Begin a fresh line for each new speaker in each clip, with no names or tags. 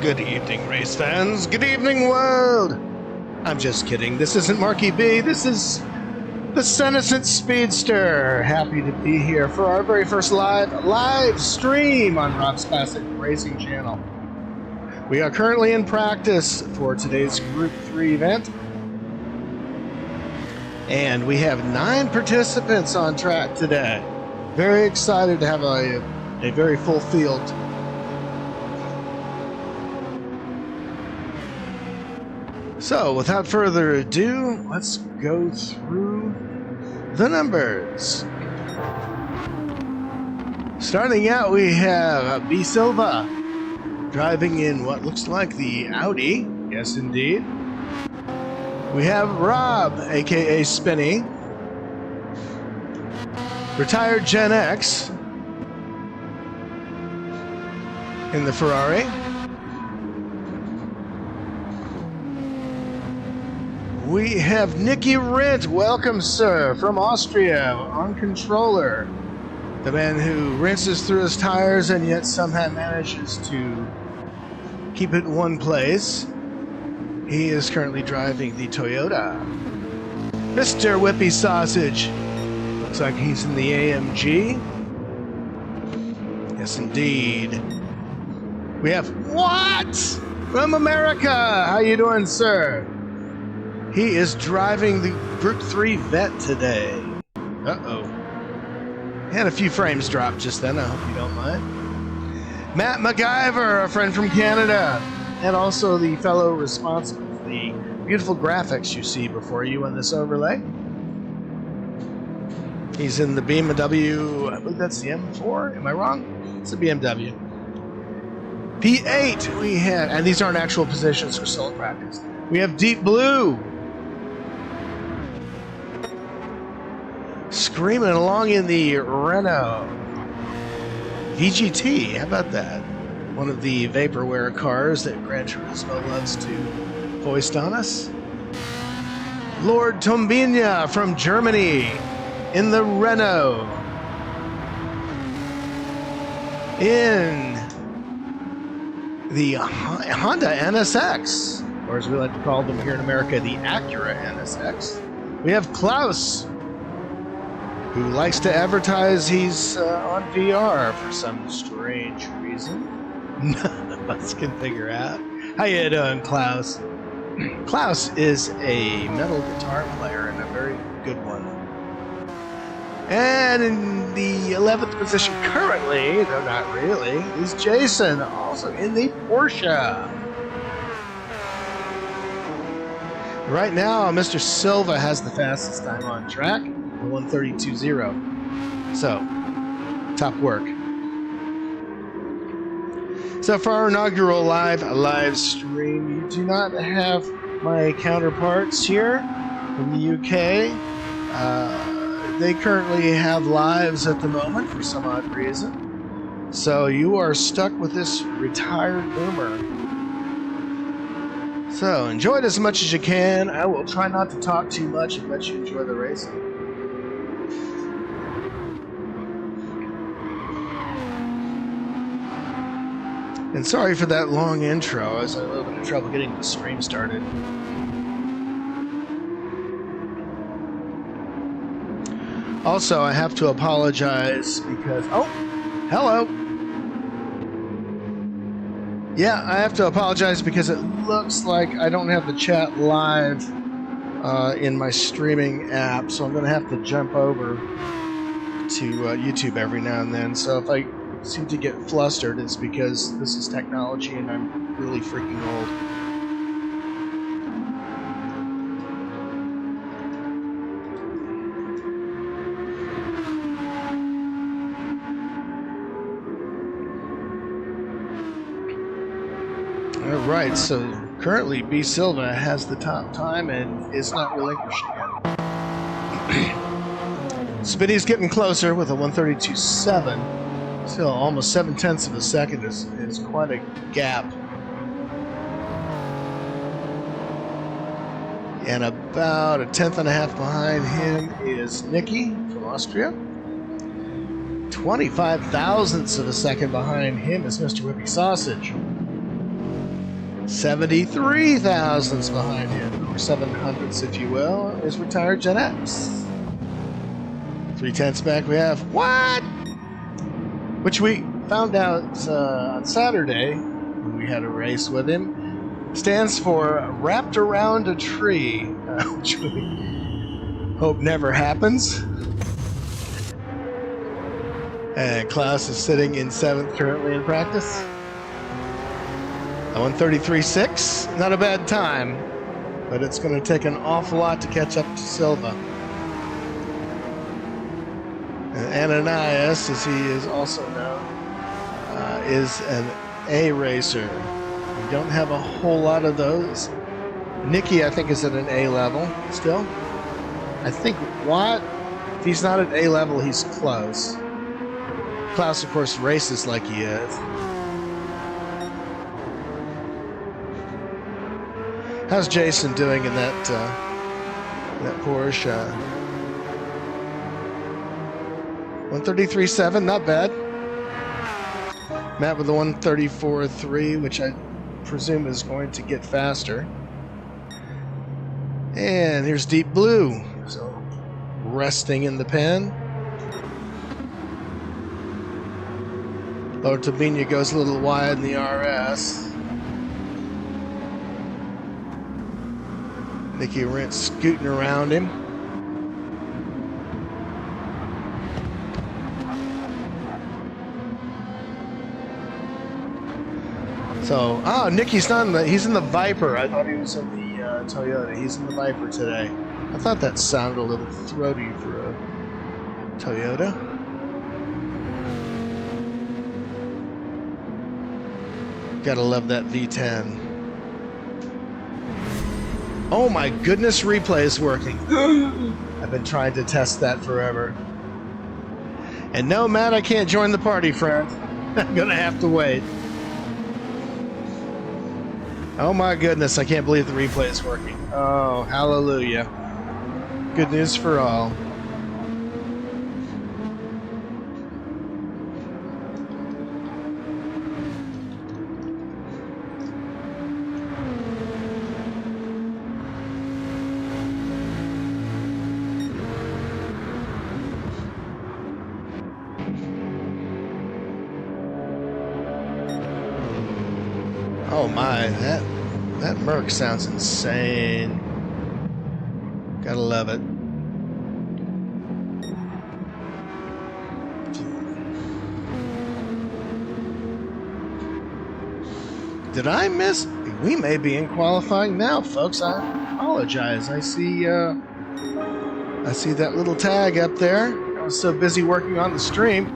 Good evening, race fans. Good evening, world. I'm just kidding. This isn't Marky B. This is the Senescent Speedster. Happy to be here for our very first live stream on Rob's Classic Racing Channel. We are currently in practice for today's Group 3 event. And we have 9 participants on track today. Very excited to have a very full field. So, without further ado, let's go through the numbers. Starting out, we have B. Silva driving in what looks like the Audi. Yes, indeed. We have Rob, aka Spinny, retired Gen X, in the Ferrari. We have Nicky Rindt, welcome sir, from Austria, on controller. The man who rinses through his tires and yet somehow manages to keep it in one place. He is currently driving the Toyota. Mr. Whippy Sausage, looks like he's in the AMG. Yes indeed. We have what? From America, how you doing sir? He is driving the Group 3 Vet today. Uh-oh. Had a few frames dropped just then, I hope you don't mind. Matt MacGyver, a friend from Canada, and also the fellow responsible for the beautiful graphics you see before you on this overlay. He's in the BMW, I believe that's the M4, am I wrong? It's a BMW. P8 we have, and these aren't actual positions, we're still in practice. We have Deep Blue. Screaming along in the Renault VGT, how about that? One of the vaporware cars that Gran Turismo loves to foist on us. Lord Tombina from Germany in the Renault. In the Honda NSX, or as we like to call them here in America, the Acura NSX. We have Klaus, who likes to advertise he's on VR for some strange reason none of us can figure out. How you doing, Klaus? Klaus is a metal guitar player and a very good one. And in the 11th position currently, though not really, is Jason, also in the Porsche. Right now, Mr. Silva has the fastest time on track. 1:32.0. So, top work. So for our inaugural live stream, you do not have my counterparts here in the UK. They currently have lives at the moment for some odd reason. So you are stuck with this retired boomer. So enjoy it as much as you can. I will try not to talk too much and let you enjoy the racing. And sorry for that long intro. I was having a little bit of trouble getting the stream started. Also, I have to apologize because... Oh! Hello! Yeah, I have to apologize because it looks like I don't have the chat live in my streaming app, so I'm going to have to jump over to YouTube every now and then. So if I seem to get flustered, it's because this is technology and I'm really freaking old. Alright, so currently B. Silva has the top time and is not relinquishing it. Spinny's getting closer with a 1:32.7. Still, almost 7/10 of a second is quite a gap. And about 1/10 behind him is Nicky from Austria. 25 thousandths of a second behind him is Mr. Whippy Sausage. 73 thousandths behind him, or 700ths if you will, is retired Gen X. 3/10 back we have what? Which we found out on Saturday when we had a race with him. Stands for wrapped around a tree, which we hope never happens. And Klaus is sitting in 7th currently in practice. A 1:33.6, not a bad time, but it's going to take an awful lot to catch up to Silva. And Ananias, as he is also known, is an A racer. We don't have a whole lot of those. Nicky, I think, is at an A level still. I think Watt, if he's not at A level, he's close. Klaus, of course, races like he is. How's Jason doing in that Porsche? 1:33.7, not bad. Matt with the 1:34.3, which I presume is going to get faster. And here's Deep Blue, so resting in the pen. Lower Turbina goes a little wide in the RS. Nicky Rent scooting around him. So, Nicky's not in the, he's in the Viper. I thought he was in the Toyota. He's in the Viper today. I thought that sounded a little throaty for a Toyota. Gotta love that V10. Oh my goodness, replay is working. I've been trying to test that forever. And no, Matt, I can't join the party, friend. I'm gonna have to wait. Oh my goodness, I can't believe the replay is working. Oh, hallelujah. Good news for all. Oh my, that Merc sounds insane. Gotta love it. Did I miss? We may be in qualifying now, folks. I apologize. I see that little tag up there. I was so busy working on the stream.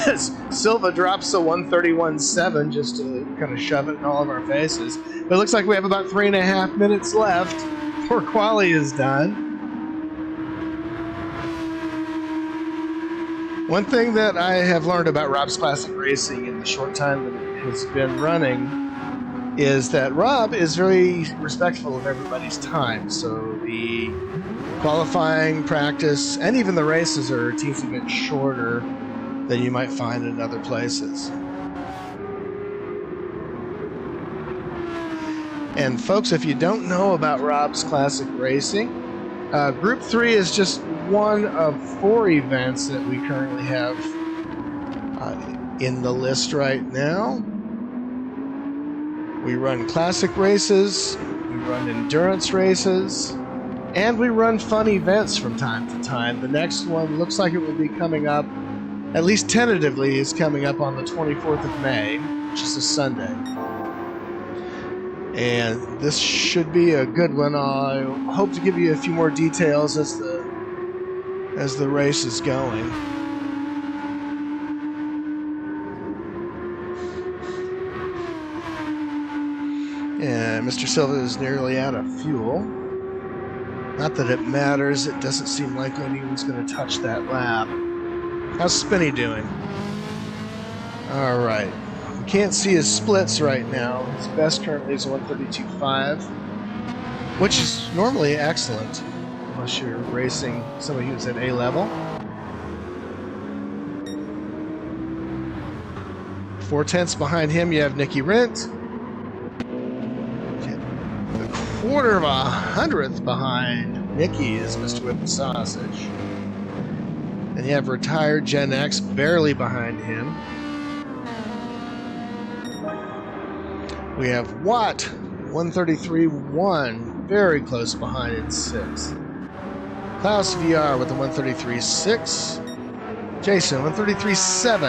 As Silva drops a 1:31.7 just to kind of shove it in all of our faces. But it looks like we have about 3.5 minutes left before quali is done. One thing that I have learned about Rob's Classic Racing in the short time that it has been running is that Rob is very respectful of everybody's time. So the qualifying, practice, and even the races are a teensy bit shorter than you might find in other places. And folks, if you don't know about Rob's Classic Racing, Gr3 is just one of 4 events that we currently have in the list right now. We run classic races, we run endurance races, and we run fun events from time to time. The next one looks like it will be coming up, at least tentatively, is coming up on the 24th of May, which is a Sunday. And this should be a good one. I hope to give you a few more details as the race is going. And Mr. Silva is nearly out of fuel. Not that it matters. It doesn't seem like anyone's going to touch that lap. How's Spinny doing? All right. We can't see his splits right now. His best currently is 1:32.5, which is normally excellent, unless you're racing somebody who's at A level. 4/10 behind him, you have Nicky Rent. quarter of a hundredth behind Nicky is Mr. Whippy Sausage. And you have retired Gen X barely behind him. We have Watt 133.1 very close behind in 6th. Klaus VR with the 133.6. Jason 133.7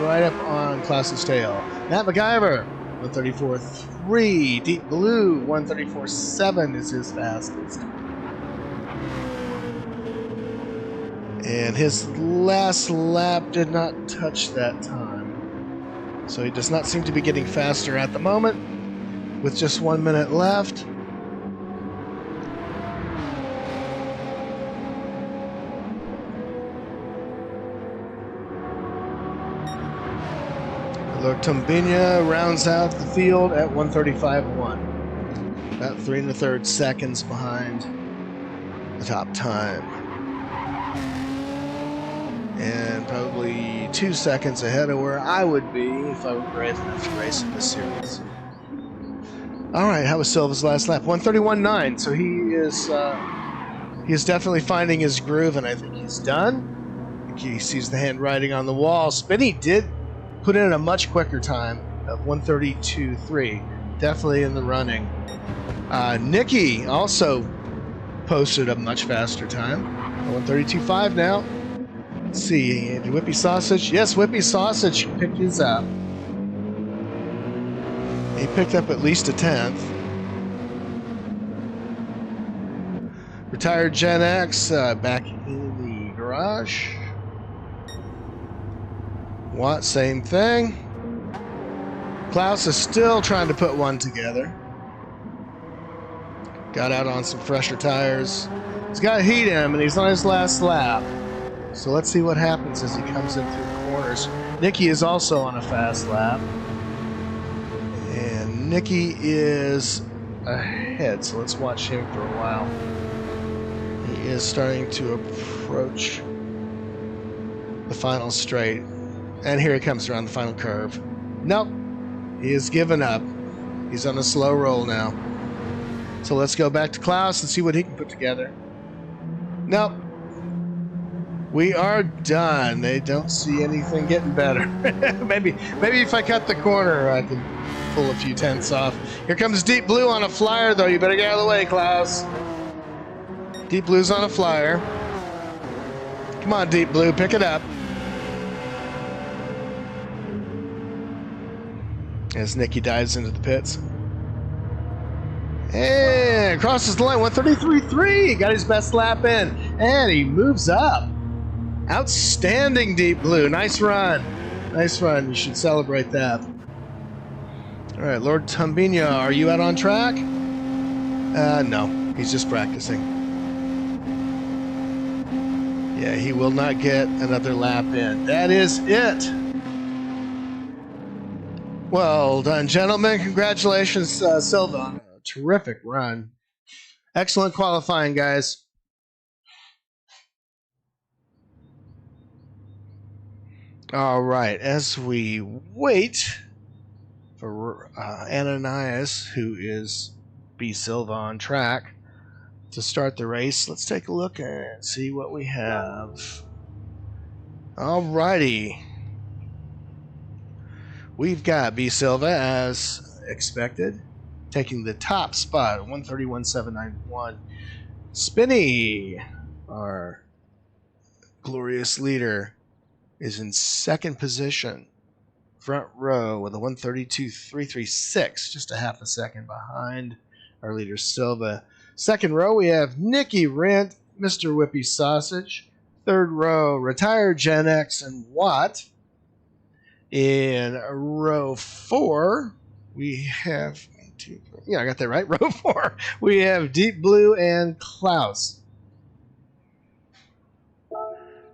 right up on Klaus's tail. Matt MacGyver 134.3. Deep Blue 134.7 is his fastest. And his last lap did not touch that time. So he does not seem to be getting faster at the moment. With just 1 minute left. Lord Tumbina rounds out the field at 135.1. About 3 1/3 seconds behind the top time. And probably 2 seconds ahead of where I would be if I were brave enough to race in this series. Alright, how was Silva's last lap? 131.9, so he is definitely finding his groove, and I think he's done. I think he sees the handwriting on the wall. Spinny did put in a much quicker time of 132.3. Definitely in the running. Nicky also posted a much faster time. 132.5 now. Let's see, Whippy Sausage. Yes, Whippy Sausage picked his up. He picked up at least a 10th. Retired Gen X back in the garage. Watt, same thing. Klaus is still trying to put one together. Got out on some fresher tires. He's got heat in him, and he's on his last lap. So let's see what happens as he comes in through the corners. Nicky is also on a fast lap. And Nicky is ahead, so let's watch him for a while. He is starting to approach the final straight. And here he comes around the final curve. Nope. He has given up. He's on a slow roll now. So let's go back to Klaus and see what he can put together. Nope. We are done. They don't see anything getting better. maybe if I cut the corner, I can pull a few tenths off. Here comes Deep Blue on a flyer, though. You better get out of the way, Klaus. Deep Blue's on a flyer. Come on, Deep Blue, pick it up. As Nicky dives into the pits. And crosses the line, 133.3. Got his best lap in. And he moves up. Outstanding, Deep Blue. Nice run. Nice run. You should celebrate that. All right, Lord Tumbina, are you out on track? No. He's just practicing. Yeah, he will not get another lap in. That is it. Well done, gentlemen. Congratulations, Silva, on a terrific run. Excellent qualifying, guys. All right, as we wait for Ananias, who is B. Silva on track, to start the race, let's take a look and see what we have. All righty. We've got B. Silva, as expected, taking the top spot, 131.791. Spinny, our glorious leader, is in second position, front row with a 132.336, just a half a second behind our leader Silva. Second row, we have Nicky Rent, Mr. Whippy Sausage. Third row, retired Gen X and Watt. In row 4, we have, I got that right, row 4, we have Deep Blue and Klaus.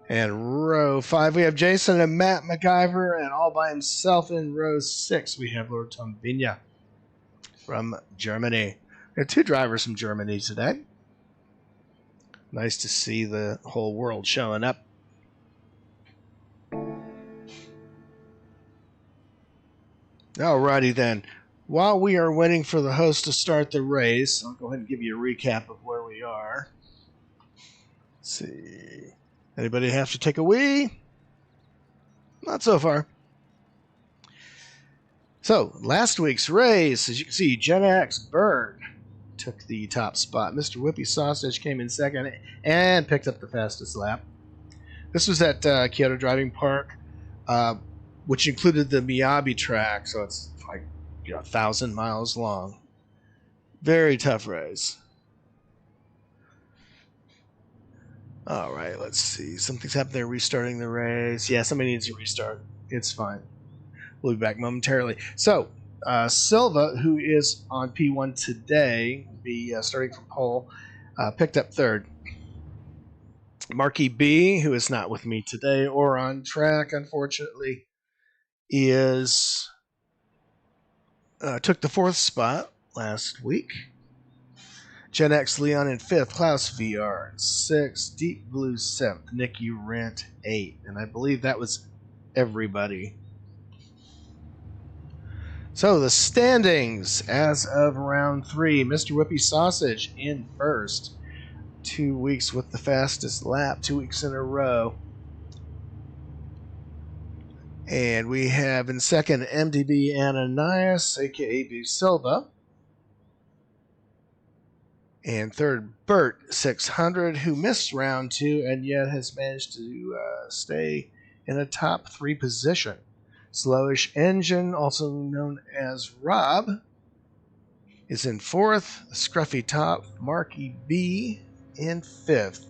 And row 5, we have Jason and Matt MacGyver, and all by himself in row 6, we have Lord Tumbina from Germany. We have 2 drivers from Germany today. Nice to see the whole world showing up. Alrighty then. While we are waiting for the host to start the race, I'll go ahead and give you a recap of where we are. Let's see. Anybody have to take a wee? Not so far. So, last week's race, as you can see, Gen X Bird took the top spot. Mr. Whippy Sausage came in second and picked up the fastest lap. This was at Kyoto Driving Park, which included the Miyabi track, so it's like 1,000 miles long. Very tough race. All right, let's see. Something's happened there, restarting the race. Yeah, somebody needs to restart. It's fine. We'll be back momentarily. So, Silva, who is on P1 today, will be starting from pole, picked up third. Marky B, who is not with me today or on track, unfortunately, is took the fourth spot last week. Gen X Leon in fifth, Klaus VR in sixth, Deep Blue seventh, Nikki Rent eighth, and I believe that was everybody. So the standings as of round 3, Mr. Whippy Sausage in first. 2 weeks with the fastest lap, 2 weeks in a row. And we have in second MDB Ananias, aka Big Silva. And third Bert 600, who missed round 2 and yet has managed to stay in a top 3 position. Slowish Engine, also known as Rob, is in fourth. Scruffy Top, Marky B in fifth.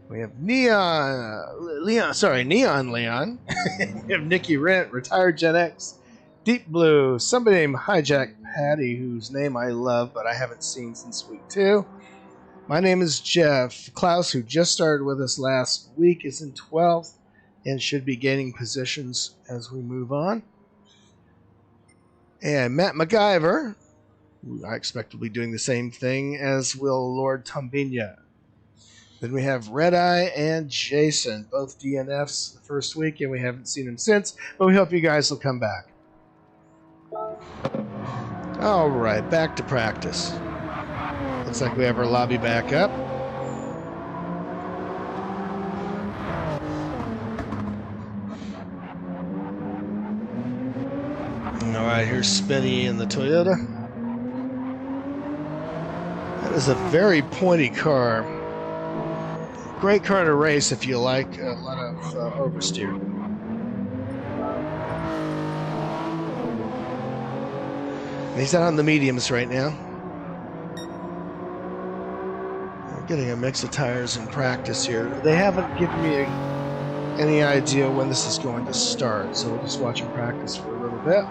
We have Neon Leon. We have Nikki Rent, retired Gen X, Deep Blue, somebody named Hijack Patty, whose name I love, but I haven't seen since week 2. My name is Jeff. Klaus, who just started with us last week, is in 12th. And should be gaining positions as we move on. And Matt MacGyver, who I expect will be doing the same thing, as will Lord Tombinia. Then we have Red Eye and Jason, both DNFs the first week, and we haven't seen them since, but we hope you guys will come back. All right, back to practice. Looks like we have our lobby back up. All right, here's Spinny in the Toyota. That is a very pointy car. Great car to race if you like a lot of oversteer. He's out on the mediums right now. We're getting a mix of tires in practice here. They haven't given me any idea when this is going to start, so we'll just watch him practice for a little bit.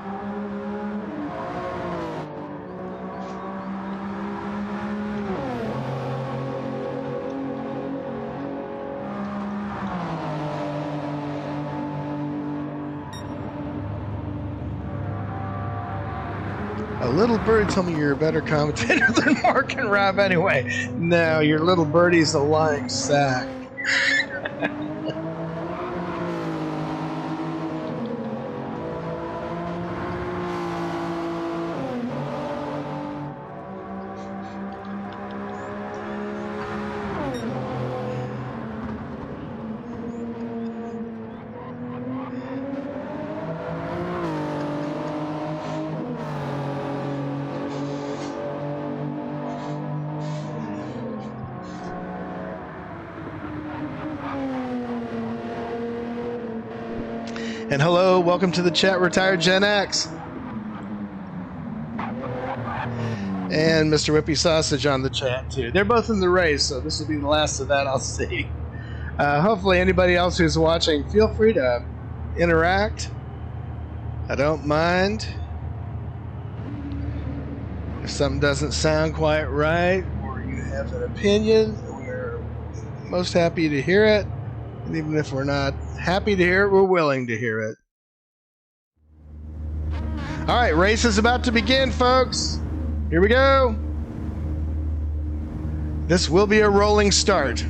A little bird told me you're a better commentator than Mark and Rob anyway. No, your little birdie's a lying sack. And hello, welcome to the chat, Retired Gen X. And Mr. Whippy Sausage on the chat, too. They're both in the race, so this will be the last of that I'll see. Hopefully anybody else who's watching, feel free to interact. I don't mind. If something doesn't sound quite right, or you have an opinion, we're most happy to hear it. And even if we're not happy to hear it, we're willing to hear it. All right, race is about to begin, folks. Here we go. This will be a rolling start.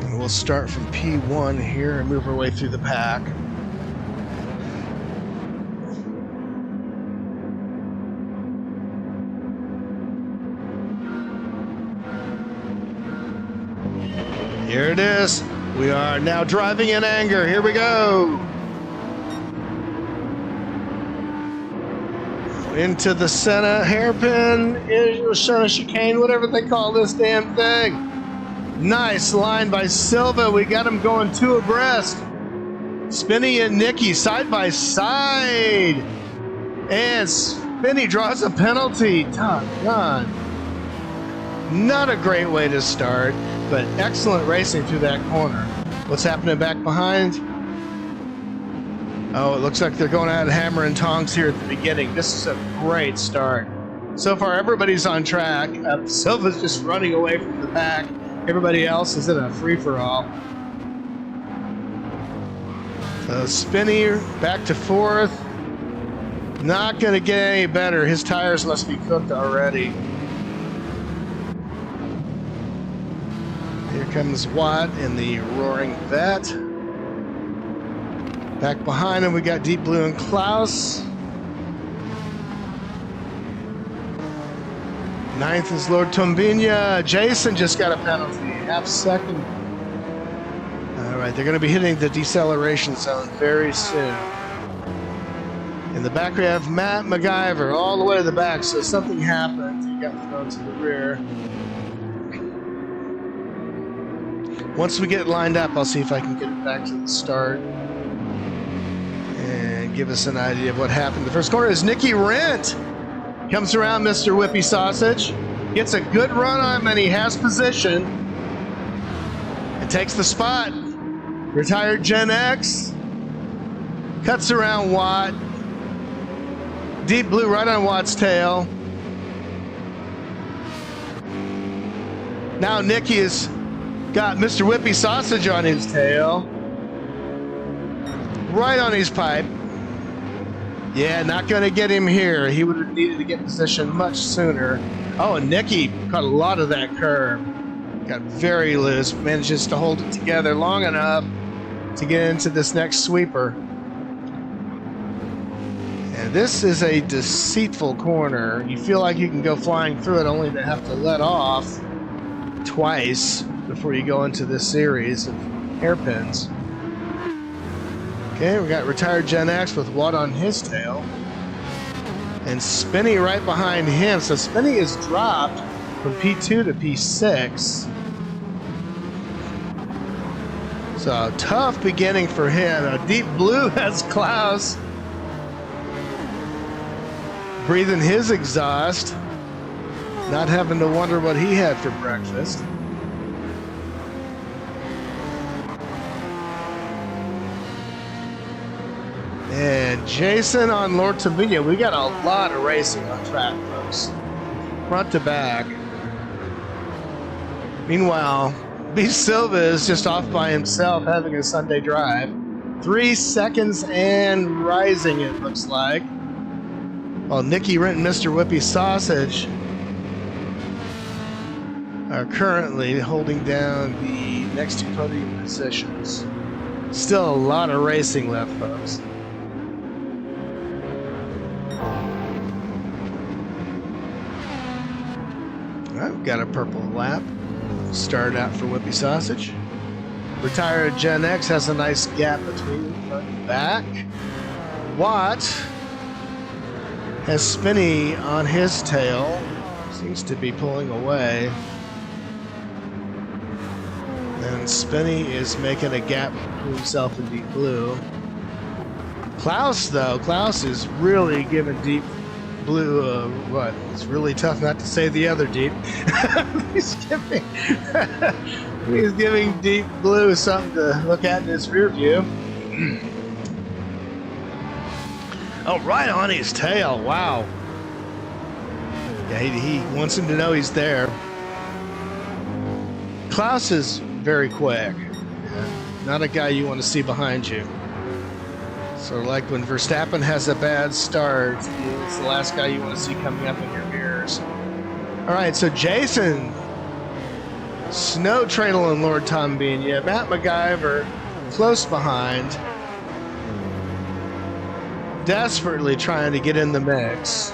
And we'll start from P1 here and move our way through the pack. Here it is. We are now driving in anger. Here we go. Into the center hairpin, center chicane, whatever they call this damn thing. Nice line by Silva. We got him going two abreast. Spinny and Nicky side by side. And Spinny draws a penalty. Top gun. Not a great way to start, but excellent racing through that corner. What's happening back behind? Oh, it looks like they're going out hammer and tongs here at the beginning. This is a great start. So far, everybody's on track. Silva's just running away from the pack. Everybody else is in a free-for-all. So Spinny back to fourth. Not going to get any better. His tires must be cooked already. Here comes Watt in the Roaring Vet. Back behind him, we got Deep Blue and Klaus. Ninth is Lord Tombinia. Jason just got a penalty, half second. All right, they're going to be hitting the deceleration zone very soon. In the back, we have Matt MacGyver all the way to the back, so something happened. He got thrown to the rear. Once we get lined up, I'll see if I can get it back to the start and give us an idea of what happened. The first corner is Nicky Rent. Comes around Mr. Whippy Sausage, gets a good run on him, and he has position. And takes the spot. Retired Gen X. Cuts around Watt. Deep Blue right on Watt's tail. Now Nicky has got Mr. Whippy Sausage on his tail. Right on his pipe. Yeah, not going to get him here. He would have needed to get in position much sooner. Oh, and Nicky caught a lot of that curve. Got very loose. Manages to hold it together long enough to get into this next sweeper. And this is a deceitful corner. You feel like you can go flying through it only to have to let off twice before you go into this series of hairpins. Okay, we got Retired Gen X with Watt on his tail. And Spinny right behind him. So Spinny is dropped from P2 to P6. So tough beginning for him. Deep Blue has Klaus breathing his exhaust. Not having to wonder what he had for breakfast. And Jason on Lord Tombinia. We got a lot of racing on track, folks. Front to back. Meanwhile, B. Silva is just off by himself having a Sunday drive. 3 seconds and rising, it looks like. While Nicky Rent and Mr. Whippy Sausage are currently holding down the next two podium positions. Still a lot of racing left, folks. I've got a purple lap. Started out for Whippy Sausage. Retired Gen X has a nice gap between front and back. Watt has Spinny on his tail. Seems to be pulling away. And Spinny is making a gap between himself and Deep Blue. Klaus, though, Klaus is really giving Deep Blue what? It's really tough not to say the other Deep. he's giving Deep Blue something to look at in his rear view. Oh, right on his tail. Wow. Yeah, he wants him to know he's there. Klaus is very quick. Not a guy you want to see behind you. So like when Verstappen has a bad start, it's the last guy you want to see coming up in your mirrors. All right, so Jason, Snow Trail and Lord Tombinia, Matt MacGyver close behind, desperately trying to get in the mix.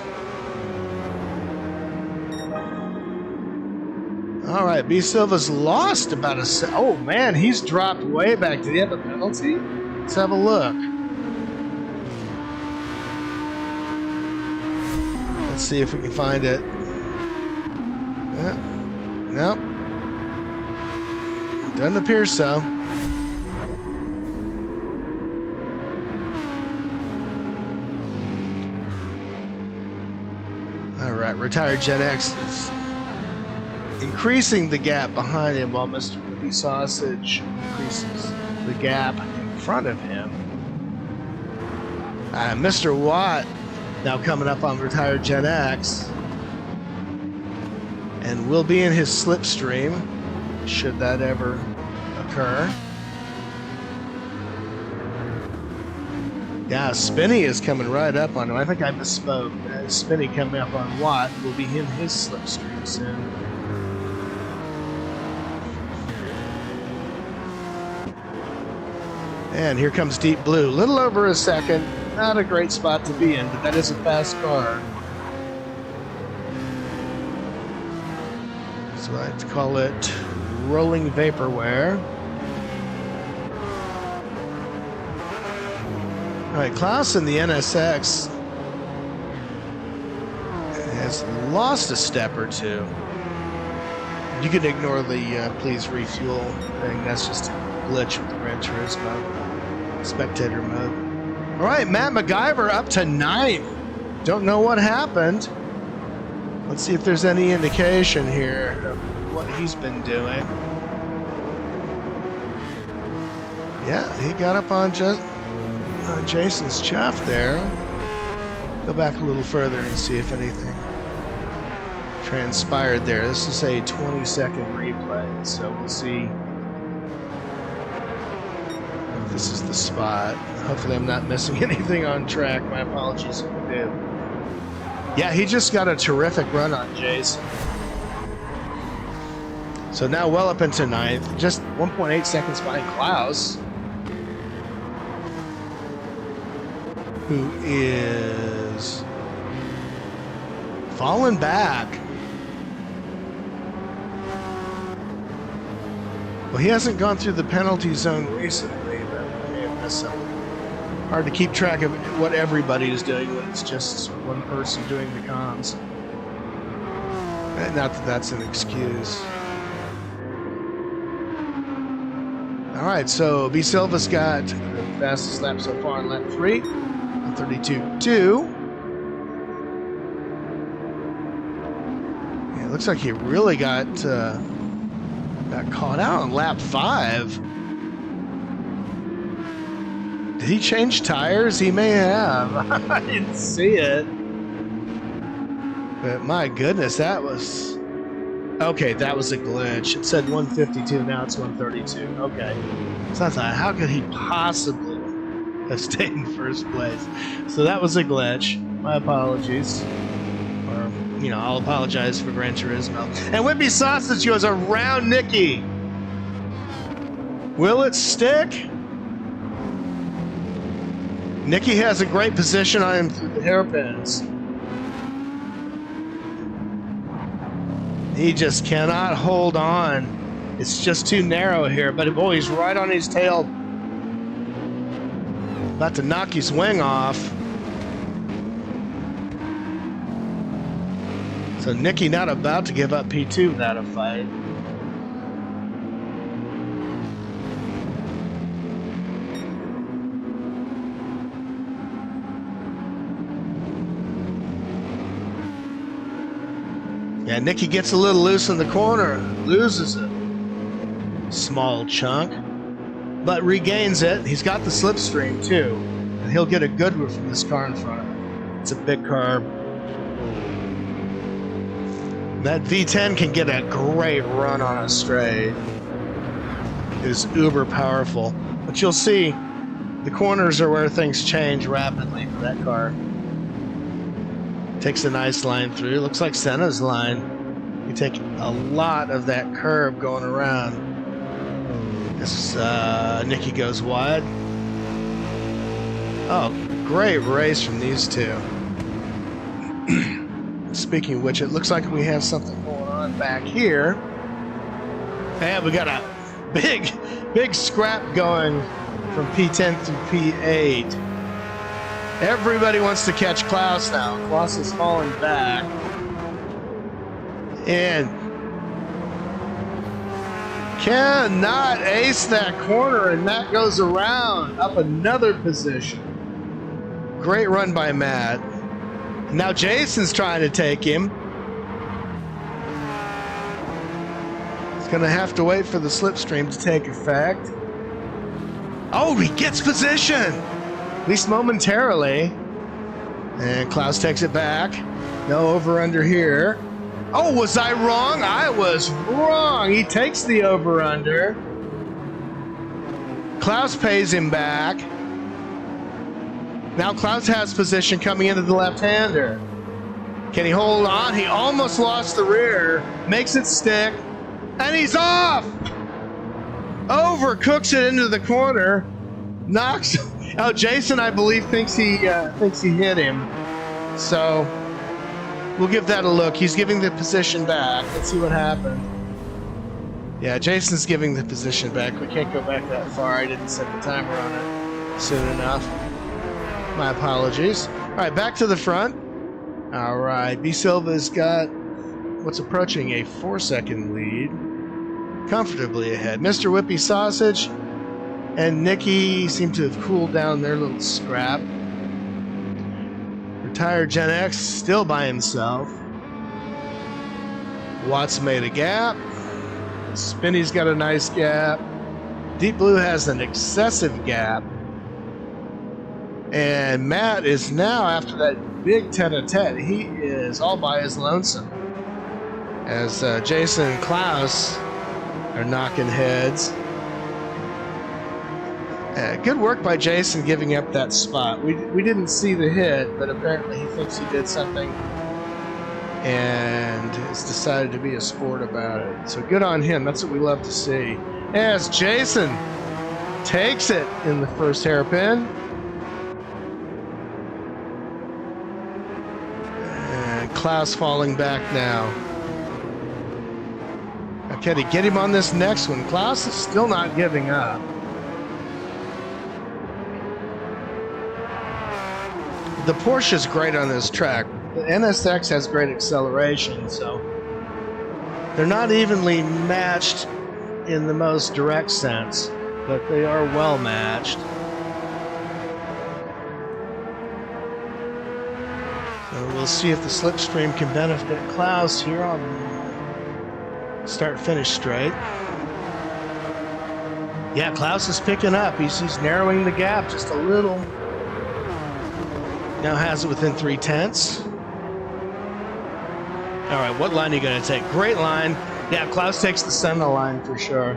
All right, B. Silva's lost about a... Oh, man, he's dropped way back. Did he have a penalty? Let's have a look. Let's see if we can find it. Nope. Doesn't appear so. All right, retired Gen X is increasing the gap behind him while Mr. Whippy Sausage increases the gap in front of him. Mr. Watt now coming up on retired Gen X and will be in his slipstream should that ever occur. Yeah, Spinny is coming right up on him. I think I misspoke. Spinny coming up on Watt will be in his slipstream soon. And here comes Deep Blue. Little over a second. Not a great spot to be in, but that is a fast car. So I like to call it rolling vaporware. All right, Klaus in the NSX has lost a step or two. You can ignore the please refuel thing. That's just a glitch with the Gran Turismo spectator mode. All right, Matt MacGyver up to 9th. Don't know what happened. Let's see if there's any indication here of what he's been doing. Yeah, he got up on Jason's chuff there. Go back a little further and see if anything transpired there. This is a 20-second replay, so we'll see if this is the spot. Hopefully I'm not missing anything on track. My apologies if I did. Yeah, he just got a terrific run on Jason. So now well up into 9th, just 1.8 seconds behind Klaus, who is falling back. Well, he hasn't gone through the penalty zone recently, but I may have missed something. Hard to keep track of what everybody is doing when it's just one person doing the comms. Not that that's an excuse. All right, so B. Silva's got the fastest lap so far in lap 3, 32.2. Yeah, it looks like he really got caught out on lap 5. Did he change tires? He may have. I didn't see it. But my goodness, that was... Okay, that was a glitch. It said 152, now it's 132. Okay. So I thought, how could he possibly have stayed in first place? So that was a glitch. My apologies. Or, you know, I'll apologize for Gran Turismo. And Whippy Sausage goes around Nicky. Will it stick? Nicky has a great position on him through the hairpins. He just cannot hold on. It's just too narrow here, but boy, he's right on his tail. About to knock his wing off. So Nicky not about to give up P2 without a fight. Yeah, Nicky gets a little loose in the corner, loses a small chunk, but regains it. He's got the slipstream too, and he'll get a good one from this car in front of him. It's a big car. That V10 can get a great run on a straight. It is uber powerful, but you'll see the corners are where things change rapidly for that car. Takes a nice line through. Looks like Senna's line. You take a lot of that curve going around. This Nicky goes wide. Oh, great race from these two. Speaking of which, it looks like we have something going on back here. And we got a big scrap going from P10 through P8. Everybody wants to catch Klaus now. Klaus is falling back. And cannot ace that corner, and Matt goes around up another position. Great run by Matt. Now Jason's trying to take him. He's going to have to wait for the slipstream to take effect. Oh, he gets position, at least momentarily. And Klaus takes it back. No over-under here. Oh, was I wrong? I was wrong. He takes the over-under. Klaus pays him back. Now Klaus has position coming into the left-hander. Can he hold on? He almost lost the rear. Makes it stick. And he's off! Overcooks it into the corner. Knocks. Oh, Jason, I believe, thinks he hit him. So we'll give that a look. He's giving the position back. Let's see what happened. Yeah, Jason's giving the position back. We can't go back that far. I didn't set the timer on it soon enough. My apologies. All right, back to the front. All right, B. Silva's got what's approaching a 4-second lead. Comfortably ahead. Mr. Whippy Sausage and Nikki seem to have cooled down their little scrap. Retired Gen X still by himself. Watts made a gap. Spinny's got a nice gap. Deep Blue has an excessive gap. And Matt is now, after that big tete-a-tete, he is all by his lonesome. As Jason and Klaus are knocking heads. Good work by Jason giving up that spot. We didn't see the hit, but apparently he thinks he did something and has decided to be a sport about it. So good on him. That's what we love to see. As Jason takes it in the first hairpin. And Klaus falling back now. Can he get him on this next one? Klaus is still not giving up. The Porsche's great on this track. The NSX has great acceleration, so they're not evenly matched in the most direct sense, but they are well matched. So we'll see if the slipstream can benefit Klaus here on start-finish straight. Yeah, Klaus is picking up. He's narrowing the gap just a little. Now has it within 3/10. All right, what line are you going to take? Great line. Yeah, Klaus takes the center line for sure.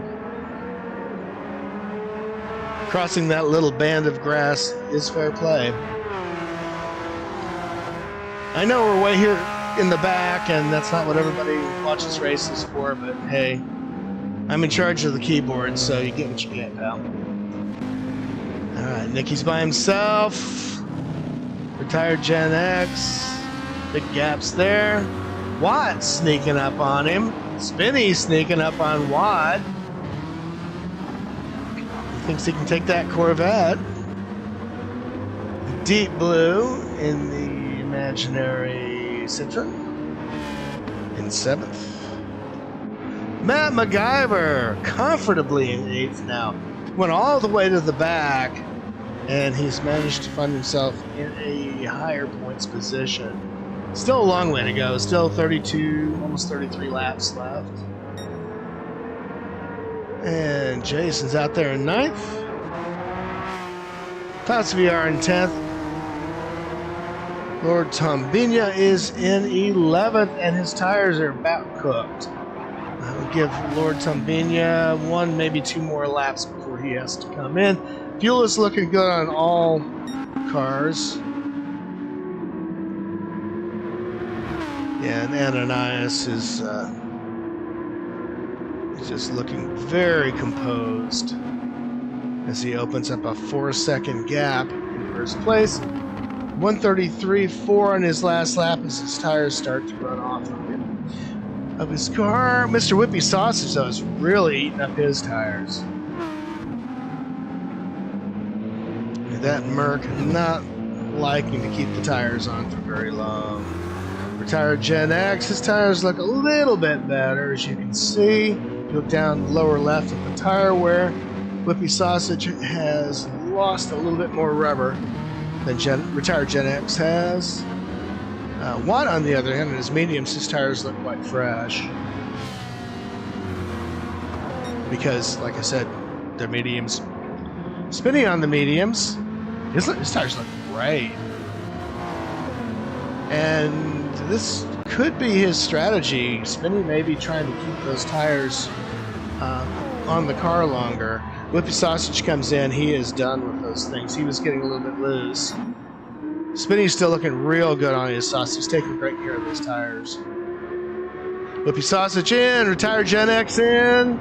Crossing that little band of grass is fair play. I know we're way here in the back, and that's not what everybody watches races for, but hey, I'm in charge of the keyboard, so you get what you get, pal. Alright, Nicky's by himself. Retired Gen X. Big gaps there. Watt sneaking up on him. Spinny sneaking up on Watt. He thinks he can take that Corvette. Deep Blue in the imaginary Citroen in 7th. Matt MacGyver comfortably in 8th now. Went all the way to the back, and he's managed to find himself in a higher points position. Still a long way to go. Still 32, almost 33 laps left. And Jason's out there in 9th. Klaus VR in 10th. Lord Tombina is in 11th, and his tires are about cooked. I'll give Lord Tombina 1, maybe 2 more laps before he has to come in. Fuel is looking good on all cars. Yeah, and Ananias is just looking very composed as he opens up a 4-second gap in first place. 133.4 on his last lap as his tires start to run off of him. of his car. Mr. Whippy Sausage, though, is really eating up his tires. That Merc not liking to keep the tires on for very long. Retired Gen X, his tires look a little bit better, as you can see. If you look down the lower left at the tire wear, Whippy Sausage has lost a little bit more rubber than retired Gen X has. Watt, on the other hand, in his mediums, his tires look quite fresh. Because, like I said, they're mediums. Spinning on the mediums, his tires look great. And this could be his strategy. Spinny may be trying to keep those tires on the car longer. Whippy Sausage comes in, he is done with those things. He was getting a little bit loose. Spinny's still looking real good on his sausage. He's taking great care of his tires. Whippy Sausage in, retired Gen X in.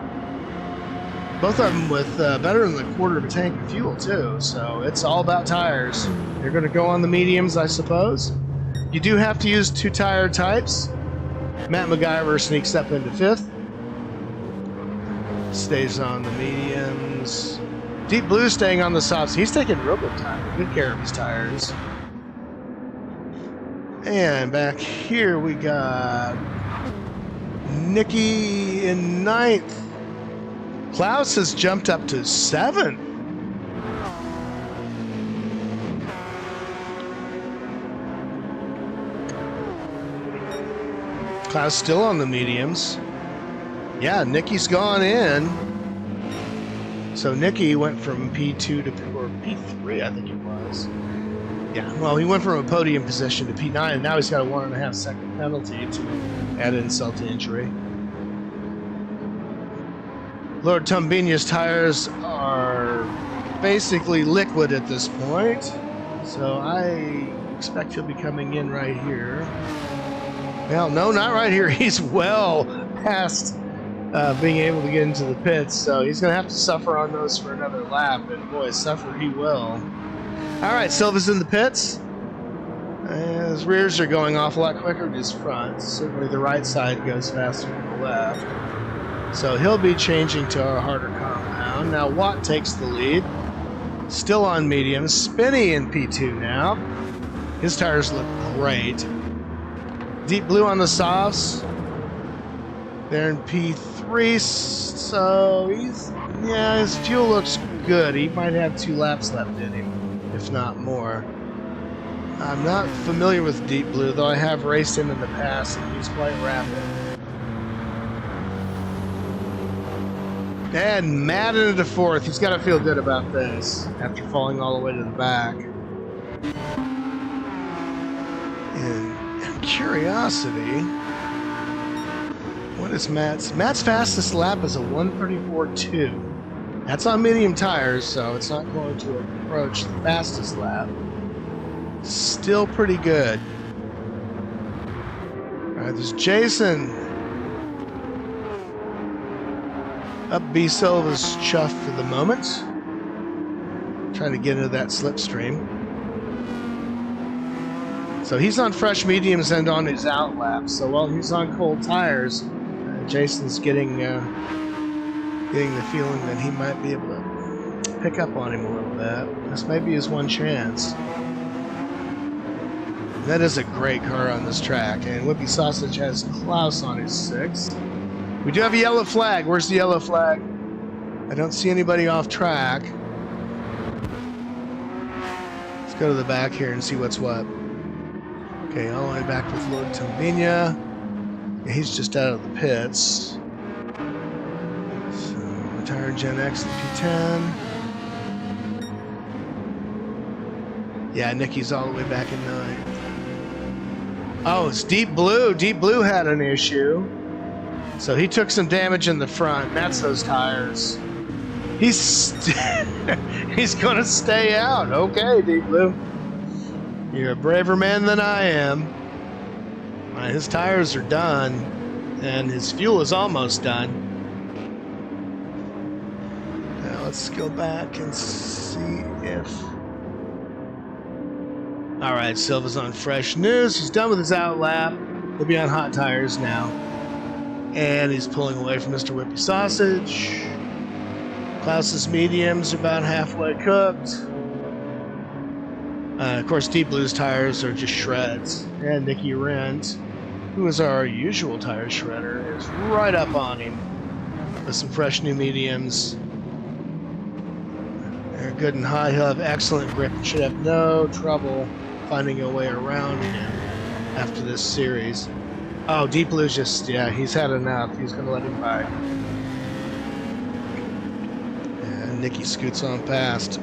Both of them with better than a quarter of a tank of fuel too, so it's all about tires. You're going to go on the mediums, I suppose. You do have to use 2 tire types. Matt MacGyver sneaks up into 5th. Stays on the mediums. Deep Blue staying on the softs. He's taking real good care of his tires. And back here we got Nicky in 9th. Klaus has jumped up to 7th. Klaus still on the mediums. Yeah, Nicky's gone in. So Nicky went from P2 to P3, I think it was. Yeah, well, he went from a podium position to P9, and now he's got a 1.5 second penalty to add insult to injury. Lord Tumbinia's tires are basically liquid at this point, so I expect he'll be coming in right here. Well, no, not right here. He's well past being able to get into the pits, so he's going to have to suffer on those for another lap, and boy, suffer he will. All right, Silva's in the pits. His rears are going off a lot quicker than his fronts. Certainly the right side goes faster than the left. So he'll be changing to our harder compound. Now Watt takes the lead. Still on mediums. Spinny in P2 now. His tires look great. Deep Blue on the softs. They're in P3. So his fuel looks good. He might have 2 laps left in him, if not more. I'm not familiar with Deep Blue, though I have raced him in the past, and he's quite rapid. And Matt into 4th. He's got to feel good about this after falling all the way to the back. And curiosity, what is Matt's? Matt's fastest lap is a 1:34.2. That's on medium tires, so it's not going to approach the fastest lap. Still pretty good. All right, there's Jason. Up B Silva's chuff for the moment. Trying to get into that slipstream. So he's on fresh mediums and on his out lap. So while he's on cold tires, Jason's getting the feeling that he might be able to pick up on him a little bit. This may be his one chance. That is a great car on this track, and Whippy Sausage has Klaus on his 6. We do have a yellow flag. Where's the yellow flag? I don't see anybody off track. Let's go to the back here and see what's what. Okay, all the way back with Lord Tombinia. Yeah, he's just out of the pits. So, retired Gen X to P10. Yeah, Nicky's all the way back in 9th. Oh, it's Deep Blue. Deep Blue had an issue. So he took some damage in the front. That's those tires. He's going to stay out. Okay, Deep Blue. You're a braver man than I am. His tires are done, and his fuel is almost done. Now let's go back and see if... All right, Silva's on fresh news. He's done with his out lap. He'll be on hot tires now. And he's pulling away from Mr. Whippy Sausage. Klaus's mediums are about halfway cooked. Of course, Deep Blue's tires are just shreds. And Nicky Rent, who is our usual tire shredder, is right up on him with some fresh new mediums. They're good and high. He'll have excellent grip and should have no trouble finding a way around him after this series. Oh, Deep Blue's just, yeah, he's had enough. He's going to let him by. And Nicky scoots on past.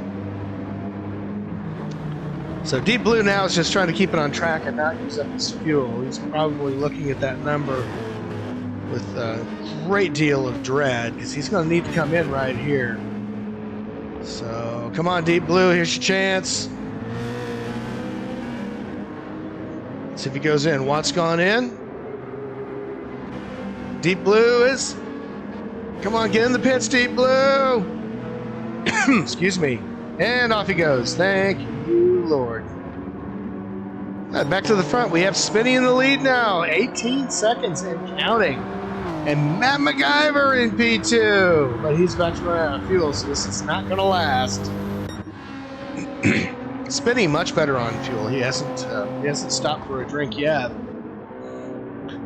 So Deep Blue now is just trying to keep it on track and not use up his fuel. He's probably looking at that number with a great deal of dread because he's going to need to come in right here. So come on, Deep Blue, here's your chance. Let's see if he goes in. Watt's gone in. Deep Blue is... Come on, get in the pits, Deep Blue! Excuse me. And off he goes. Thank you, Lord. Back to the front. We have Spinny in the lead now. 18 seconds and counting. And Matt MacGyver in P2. But he's about to run out of fuel, so this is not going to last. Spinny much better on fuel. He hasn't stopped for a drink yet.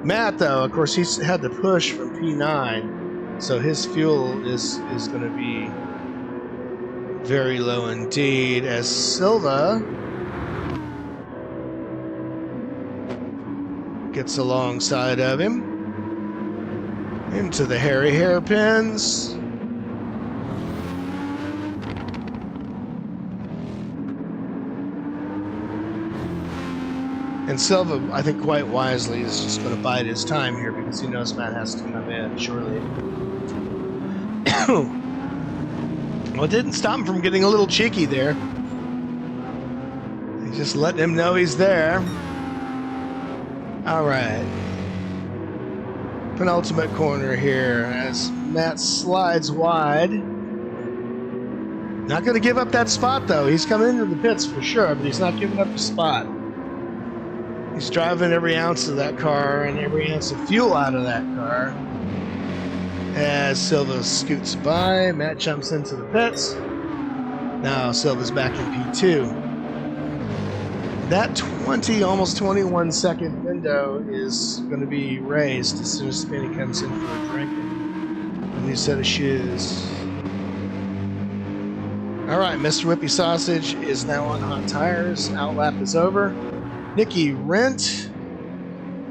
Matt, though, of course, he's had to push from P9, so his fuel is going to be very low indeed. As Silva gets alongside of him into the hairy hairpins. And Silva, I think quite wisely, is just going to bide his time here because he knows Matt has to come in, surely. Well, it didn't stop him from getting a little cheeky there. He just letting him know he's there. All right. Penultimate corner here as Matt slides wide. Not going to give up that spot, though. He's coming into the pits for sure, but he's not giving up the spot. He's driving every ounce of that car and every ounce of fuel out of that car. As Silva scoots by, Matt jumps into the pits. Now Silva's back in P2. That 20, almost 21 second window is going to be raised as soon as Spinny comes in for a drink and a new set of shoes. All right, Mr. Whippy Sausage is now on hot tires. Outlap is over. Nicky Rent,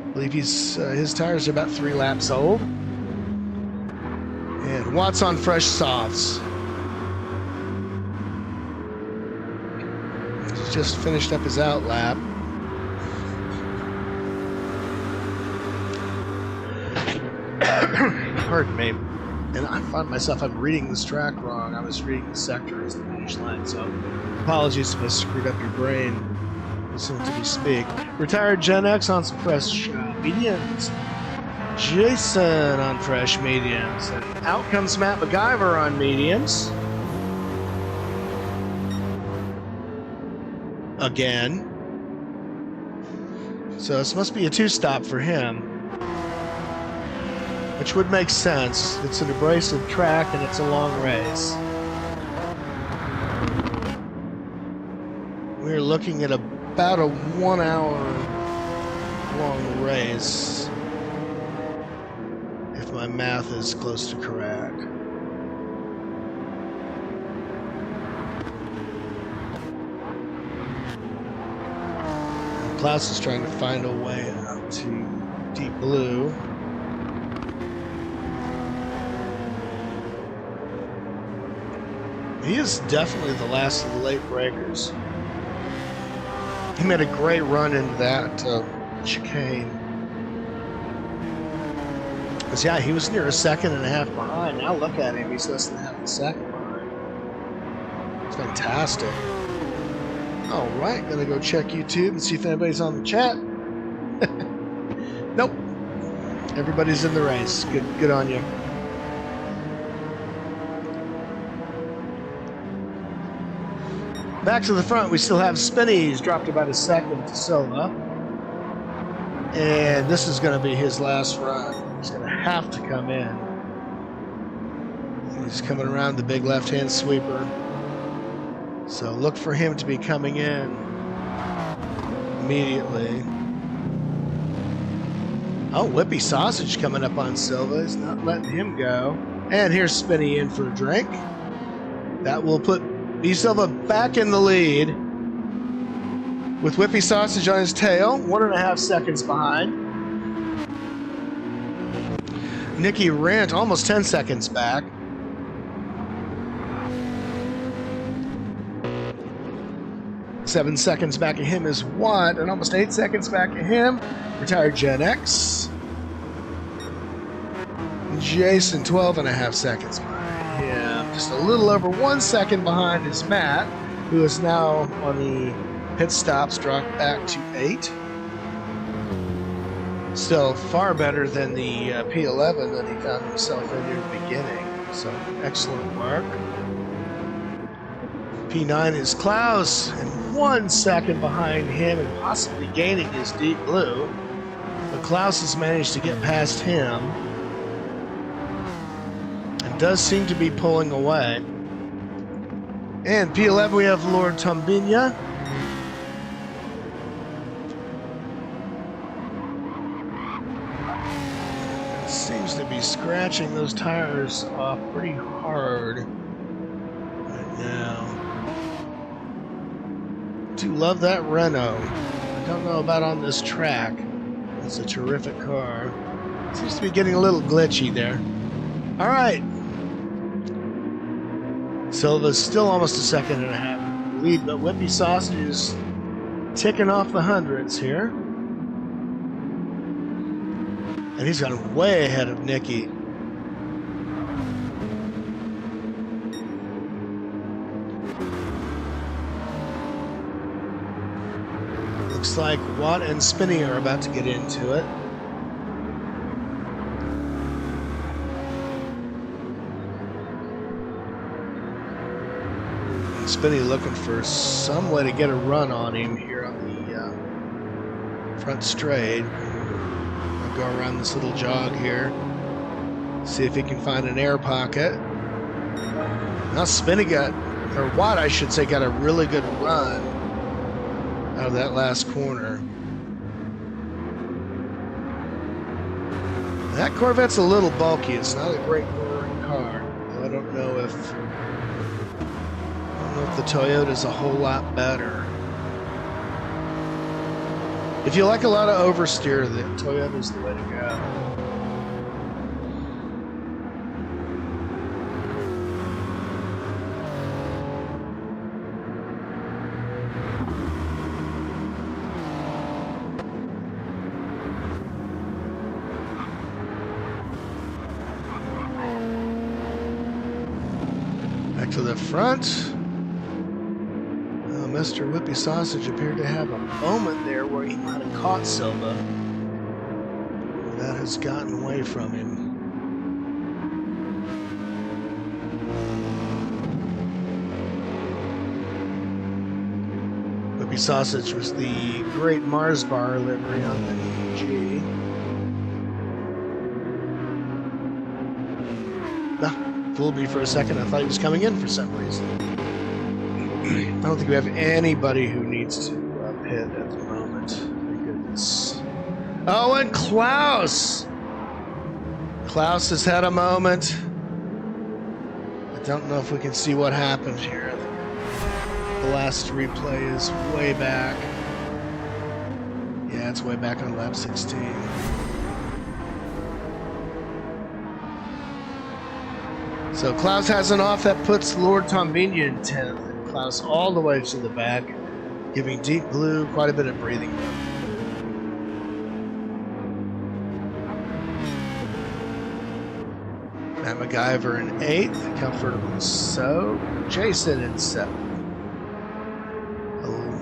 I believe his tires are about 3 laps old. And Watt's on fresh softs. He's just finished up his outlap. Pardon me. And I find myself, I'm reading this track wrong. I was reading the sector as the finish line, so apologies if I screwed up your brain. Soon to be speak. Retired Gen X on some fresh mediums. Jason on fresh mediums. And out comes Matt MacGyver on mediums. Again. So this must be a 2-stop for him. Which would make sense. It's an abrasive track and it's a long race. We're looking at about a 1 hour long race, if my math is close to correct. Klaus is trying to find a way out to Deep Blue. He is definitely the last of the late breakers. He made a great run into that chicane. Because, yeah, he was near a 1.5 seconds behind. Now look at him. He's less than half a second behind. It's fantastic. All right, gonna go check YouTube and see if anybody's on the chat. Nope. Everybody's in the race. Good on you. Back to the front, we still have Spinny. He's dropped about a second to Silva. And this is going to be his last run. He's going to have to come in. He's coming around the big left-hand sweeper. So look for him to be coming in immediately. Oh, Whippy Sausage coming up on Silva. He's not letting him go. And here's Spinny in for a drink. That will put B Silva back in the lead with Whippy Sausage on his tail, 1.5 seconds behind. Nicky Rent almost 10 seconds back. Seven seconds back at him is Watt, and almost 8 seconds back at him. Retired Gen X. Jason, 12.5 seconds behind him. Just a little over 1 second behind is Matt, who is now on the pit stops, dropped back to 8. Still far better than the P11 that he found himself in near the beginning. So excellent work. P9 is Klaus, and 1 second behind him and possibly gaining his deep blue. But Klaus has managed to get past him and does seem to be pulling away. And P11 we have Lord Tombinia. Seems to be scratching those tires off pretty hard right now. Do love that Renault. I don't know about on this track. It's a terrific car. Seems to be getting a little glitchy there. All right. Silva's still almost 1.5 seconds lead, but Whippy Sausage is ticking off the hundreds here. And he's gone way ahead of Nicky. Looks like Watt and Spinny are about to get into it. And Spinny looking for some way to get a run on him here on the front straight. I'll go around this little jog here. See if he can find an air pocket. Now Spinny got, or Watt I should say, got a really good run out of that last corner. That Corvette's a little bulky. It's not a great cornering car. I don't know if the Toyota's a whole lot better. If you like a lot of oversteer, the Toyota's the way to go. Back to the front. Mr. Whippy Sausage appeared to have a moment there where he might have caught Silva. That has gotten away from him. Whippy Sausage was the great Mars bar livery on the G. Fooled me for a second. I thought he was coming in for some reason. I don't think we have anybody who needs to pit at the moment. Thank goodness. Oh, and Klaus! Klaus has had a moment. I don't know if we can see what happened here. The last replay is way back. Yeah, it's way back on lap 16. So Klaus has an off that puts Lord Tombinia in 10th. Klaus all the way to the back, giving Deep Blue quite a bit of breathing room. Matt MacGyver in 8th, comfortably so. Jason in 7th.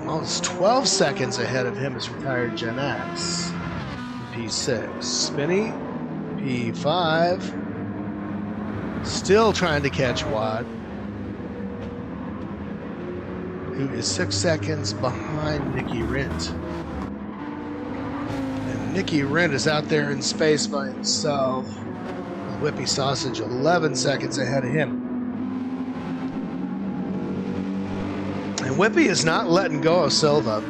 Almost 12 seconds ahead of him is retired Gen X. P6. Spinny, P5. Still trying to catch Watt, who is 6 seconds behind Nicky Rent. And Nicky Rent is out there in space by himself. With Whippy Sausage 11 seconds ahead of him. And Whippy is not letting go of Silva.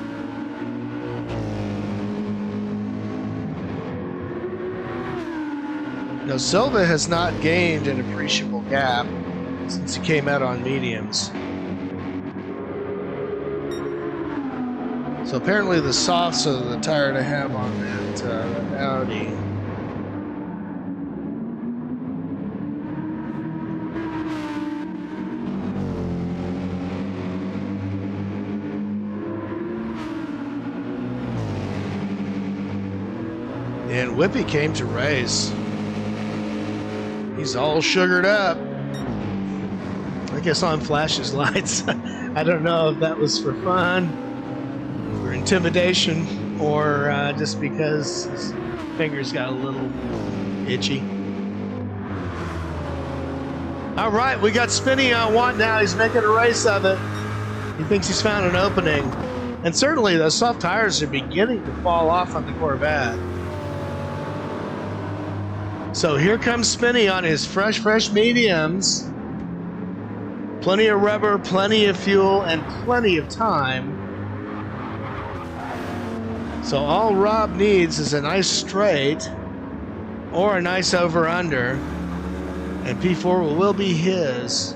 Now, Silva has not gained an appreciable gap since he came out on mediums. So apparently the softs are the tire to have on that Audi. And Whippy came to race. He's all sugared up. I guess on flashes lights. I don't know if that was for fun, for intimidation, or just because his fingers got a little itchy. All right, we got Spinny on one now. He's making a race of it. He thinks he's found an opening. And certainly those soft tires are beginning to fall off on the Corvette. So here comes Spinny on his fresh mediums. Plenty of rubber, plenty of fuel, and plenty of time. So all Rob needs is a nice straight or a nice over-under, and P4 will be his.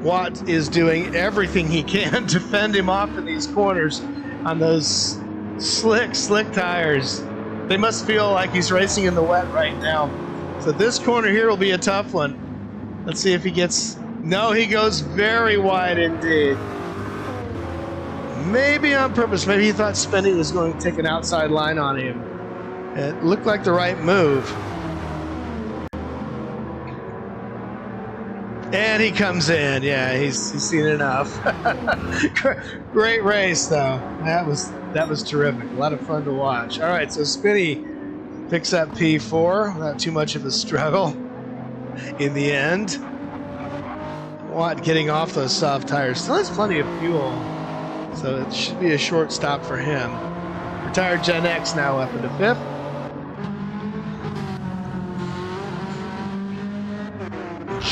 Watt is doing everything he can to fend him off in these corners on those slick tires. They must feel like he's racing in the wet right now. So this corner here will be a tough one. Let's see if he gets... No, he goes very wide indeed. Maybe on purpose. Maybe he thought Spinny was going to take an outside line on him. It looked like the right move. And he comes in. Yeah, he's seen enough. Great race, though. That was terrific. A lot of fun to watch. All right, so Spinny picks up P4 without too much of a struggle in the end. Watt getting off those soft tires. Still has plenty of fuel, so it should be a short stop for him. Retired Gen X now up into 5th.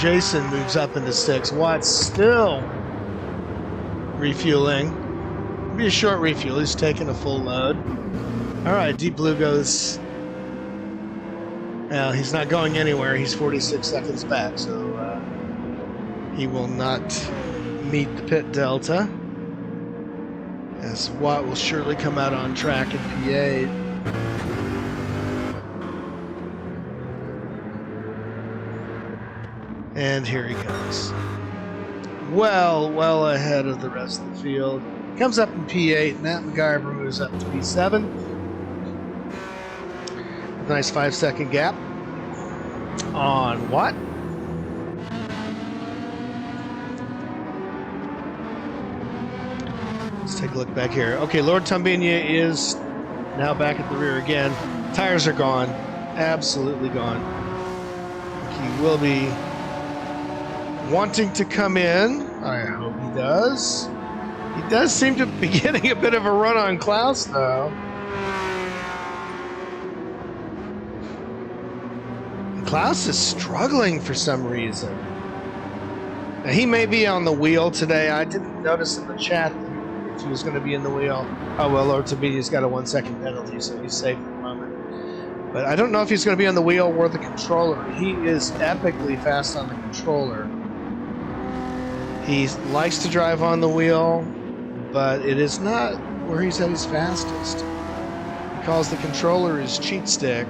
Jason moves up into 6th. Watt's still refueling. It'll be a short refuel. He's taking a full load. All right, Deep Blue goes. Well, he's not going anywhere. He's 46 seconds back, so he will not meet the pit delta. As Watt will surely come out on track in P8. And here he comes. Well ahead of the rest of the field. Comes up in P8, Matt MacGyver moves up to P7. Nice 5-second gap on Watt. Let's take a look back here. Okay, Lord Tombinia is now back at the rear again. Tires are gone. Absolutely gone. He will be wanting to come in. I hope he does. He does seem to be getting a bit of a run on Klaus, though. And Klaus is struggling for some reason. Now, he may be on the wheel today. I didn't notice in the chat if he was going to be in the wheel. Oh, well, Lord Tabini's got a 1-second penalty, so he's safe for the moment. But I don't know if he's going to be on the wheel or the controller. He is epically fast on the controller. He likes to drive on the wheel, but it is not where he's at his fastest. He calls the controller his cheat stick,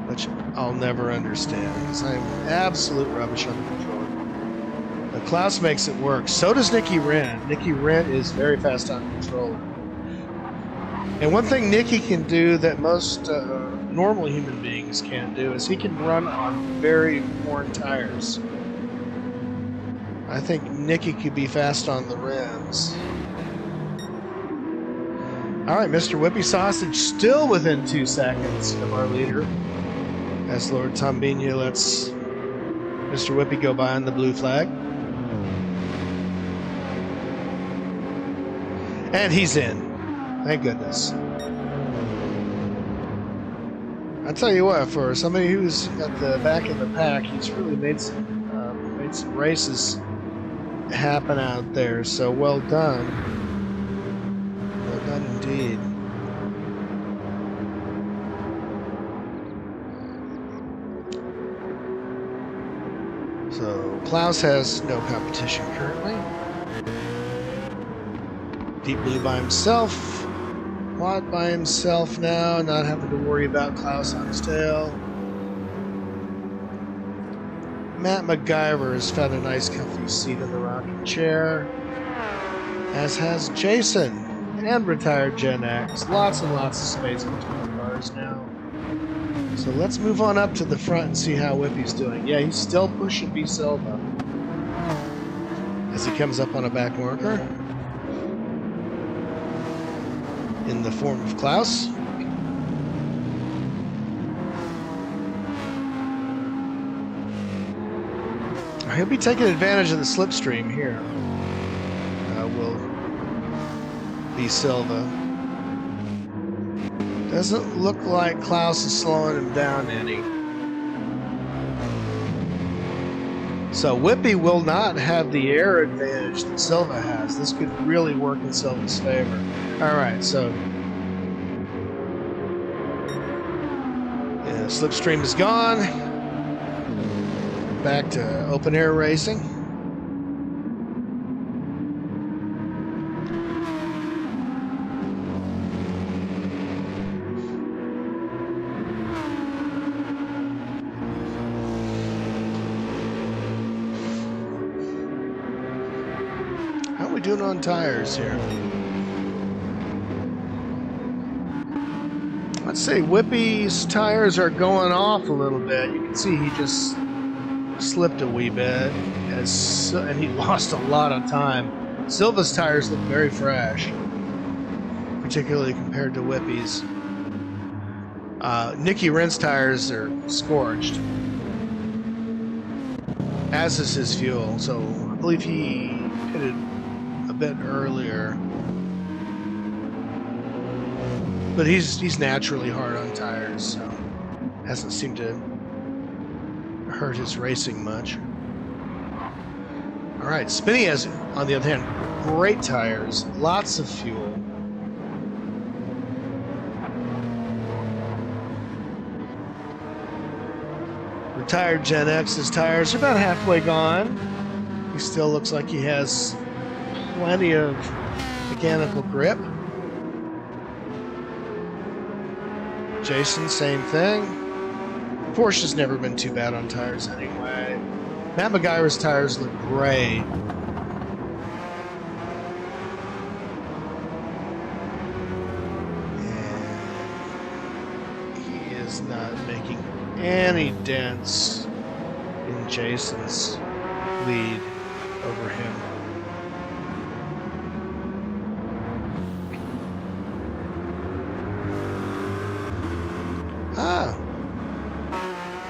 which I'll never understand, because I'm absolute rubbish on the controller. But Klaus makes it work. So does Nicky Rent. Nicky Rent is very fast on the controller. And one thing Nicky can do that most normal human beings can't do is he can run on very worn tires. I think Nicky could be fast on the rims. All right, Mr. Whippy Sausage still within 2 seconds of our leader. As Lord Tombinia lets Mr. Whippy go by on the blue flag. And he's in. Thank goodness. I tell you what, for somebody who's at the back of the pack, he's really made some races happen out there. So well done. Well done indeed. So Klaus has no competition currently. Deep Blue by himself. Watt by himself now, not having to worry about Klaus on his tail. Matt MacGyver has found a nice comfy seat in the rocking chair, as has Jason and retired Gen X. Lots and lots of space between cars now. So let's move on up to the front and see how Whippy's doing. Yeah, he's still pushing B Silva as he comes up on a back marker in the form of Klaus. He'll be taking advantage of the slipstream here. Will be Silva. Doesn't look like Klaus is slowing him down any. So Whippy will not have the air advantage that Silva has. This could really work in Silva's favor. Alright, so yeah, slipstream is gone. Back to open air racing. How are we doing on tires here? Let's say Whippy's tires are going off a little bit. You can see he just slipped a wee bit, and he lost a lot of time. Silva's tires look very fresh, particularly compared to Whippy's. Nicky Rent's tires are scorched, as is his fuel, so I believe he pitted a bit earlier. But he's naturally hard on tires, so hasn't seemed to hurt his racing much. All right, Spinny has, on the other hand, great tires, lots of fuel. Retired Gen X's tires are about halfway gone. He still looks like he has plenty of mechanical grip. Jason, same thing. Porsche's never been too bad on tires anyway. Matt MacGyver's tires look great. And he is not making any dents in Jason's lead over him.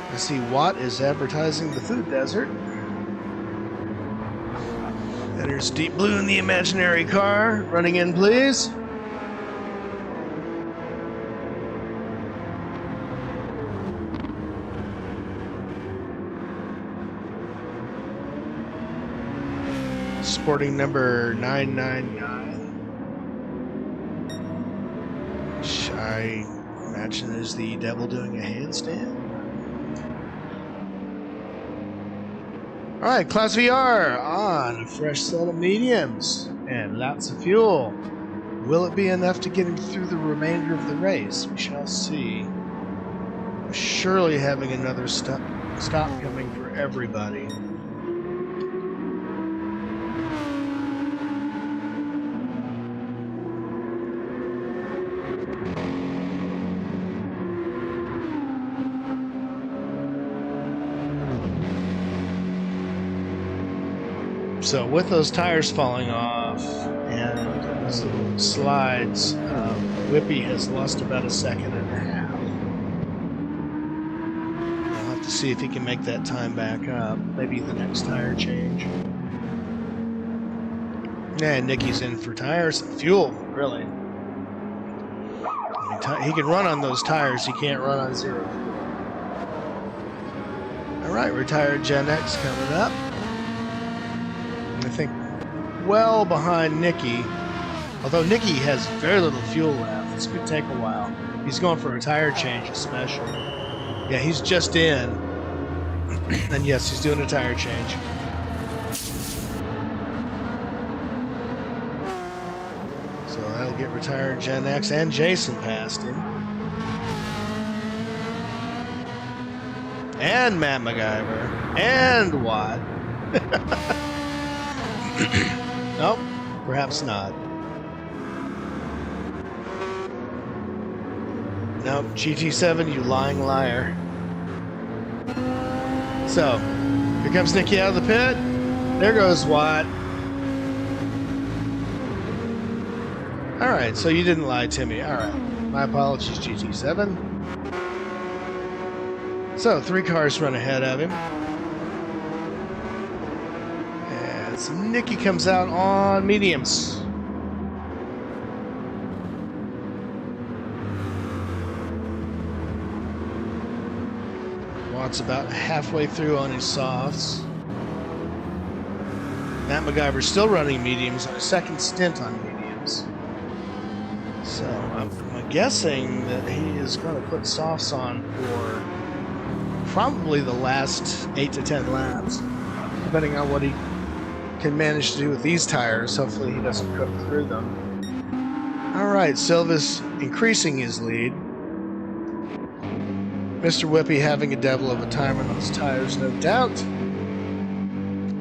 I see Watt is advertising the food desert. And there's Deep Blue in the imaginary car. Running in, please. Sporting number 999. Which I imagine is the devil doing a handstand. Alright, Class VR on a fresh set of mediums and lots of fuel. Will it be enough to get him through the remainder of the race? We shall see. Surely having another stop coming for everybody. So with those tires falling off and those little slides, Whippy has lost about a second and a half. I'll have to see if he can make that time back up. Maybe the next tire change. Yeah, Nicky's in for tires. Fuel, really. He can run on those tires. He can't run on zero fuel. All right, retired Gen X coming up. I think well behind Nicky. Although Nicky has very little fuel left. This could take a while. He's going for a tire change especially. Yeah, he's just in. And yes, he's doing a tire change. So that'll get retired Gen X, and Jason passed him. And Matt MacGyver. And Watt. Nope, perhaps not. Nope, GT7, you lying liar. So, here comes Nicky out of the pit. There goes Watt. Alright, so you didn't lie to me. Alright, my apologies, GT7. So, 3 cars run ahead of him. And so Nicky comes out on mediums. Watt's about halfway through on his softs. Matt MacGyver's still running mediums on a second stint on mediums. So I'm guessing that he is going to put softs on for probably the last 8 to 10 laps, depending on what he can manage to do with these tires. Hopefully he doesn't cook through them. Alright, Silva's increasing his lead. Mr. Whippy having a devil of a time on those tires, no doubt.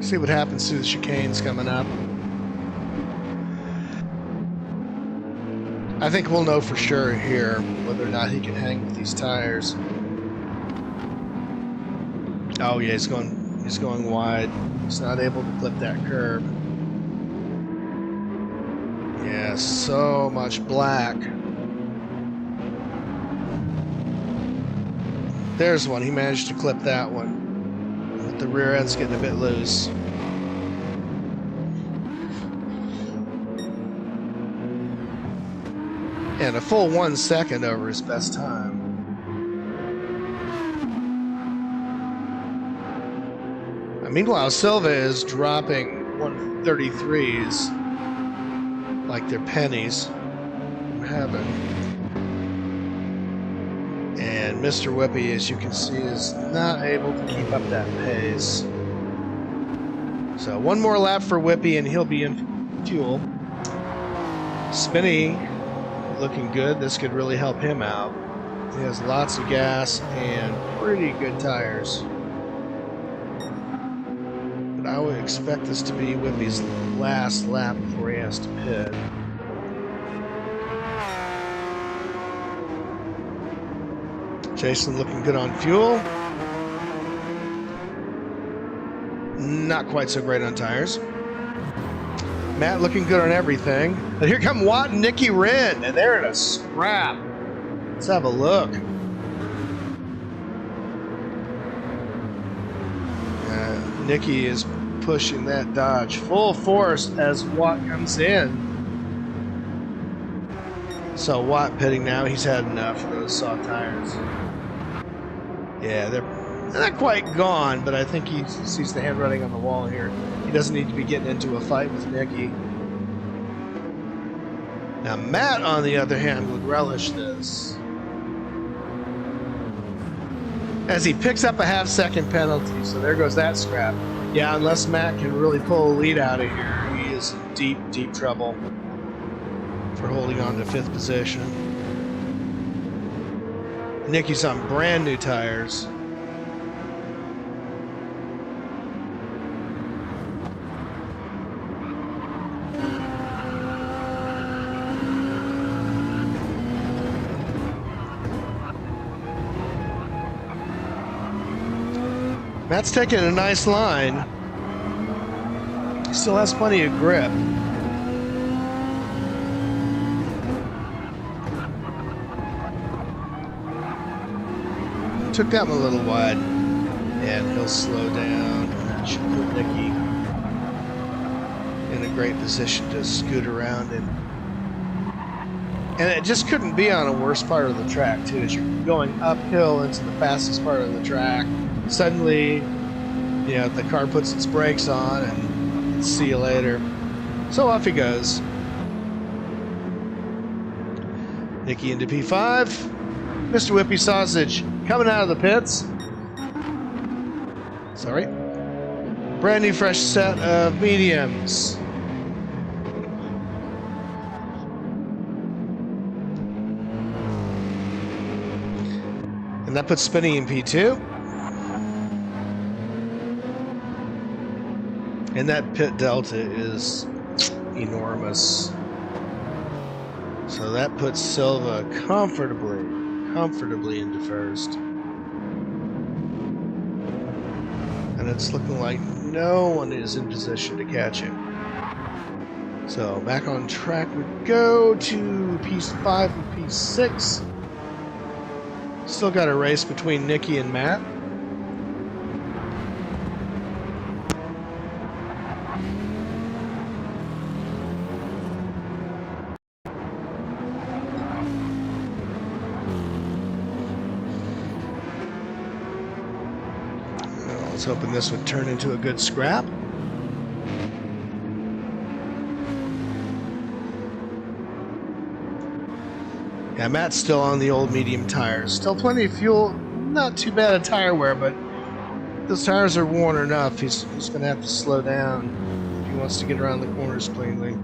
See what happens through the chicanes coming up. I think we'll know for sure here whether or not he can hang with these tires. Oh yeah, he's going wide. He's not able to clip that curb. Yeah, so much black. There's one. He managed to clip that one. But the rear end's getting a bit loose. And a full 1 second over his best time. Meanwhile, Silva is dropping 133s like they're pennies from heaven. And Mr. Whippy, as you can see, is not able to keep up that pace. So one more lap for Whippy and he'll be in fuel. Spinny looking good. This could really help him out. He has lots of gas and pretty good tires. But I would expect this to be Whippy's last lap before he has to pit. Jason looking good on fuel. Not quite so great on tires. Matt looking good on everything. But here come Watt and Nicky Wren, and they're in a scrap. Let's have a look. Nicky is pushing that Dodge full force as Watt comes in. So Watt pitting now. He's had enough of those soft tires. Yeah, they're not quite gone, but I think he sees the hand running on the wall here. He doesn't need to be getting into a fight with Nicky. Now Matt, on the other hand, would relish this, as he picks up a half-second penalty. So there goes that scrap. Yeah, unless Matt can really pull a lead out of here, he is in deep, deep trouble for holding on to 5th position. Nicky's on brand new tires. Matt's taking a nice line. He still has plenty of grip. Took that one a little wide. And he'll slow down, and that should put Nicky in a great position to scoot around in. And it just couldn't be on a worse part of the track, too. As you're going uphill into the fastest part of the track, suddenly, you know, the car puts its brakes on, and see you later. So off he goes. Nicky into P5. Mr. Whippy Sausage coming out of the pits. Sorry. Brand new fresh set of mediums. And that puts Spinny in P2. And that pit delta is enormous. So that puts Silva comfortably into first. And it's looking like no one is in position to catch him. So back on track we go to P5 and P6. Still got a race between Nicky and Matt. I was hoping this would turn into a good scrap. Yeah, Matt's still on the old medium tires. Still plenty of fuel. Not too bad a tire wear, but those tires are worn enough. He's going to have to slow down if he wants to get around the corners cleanly.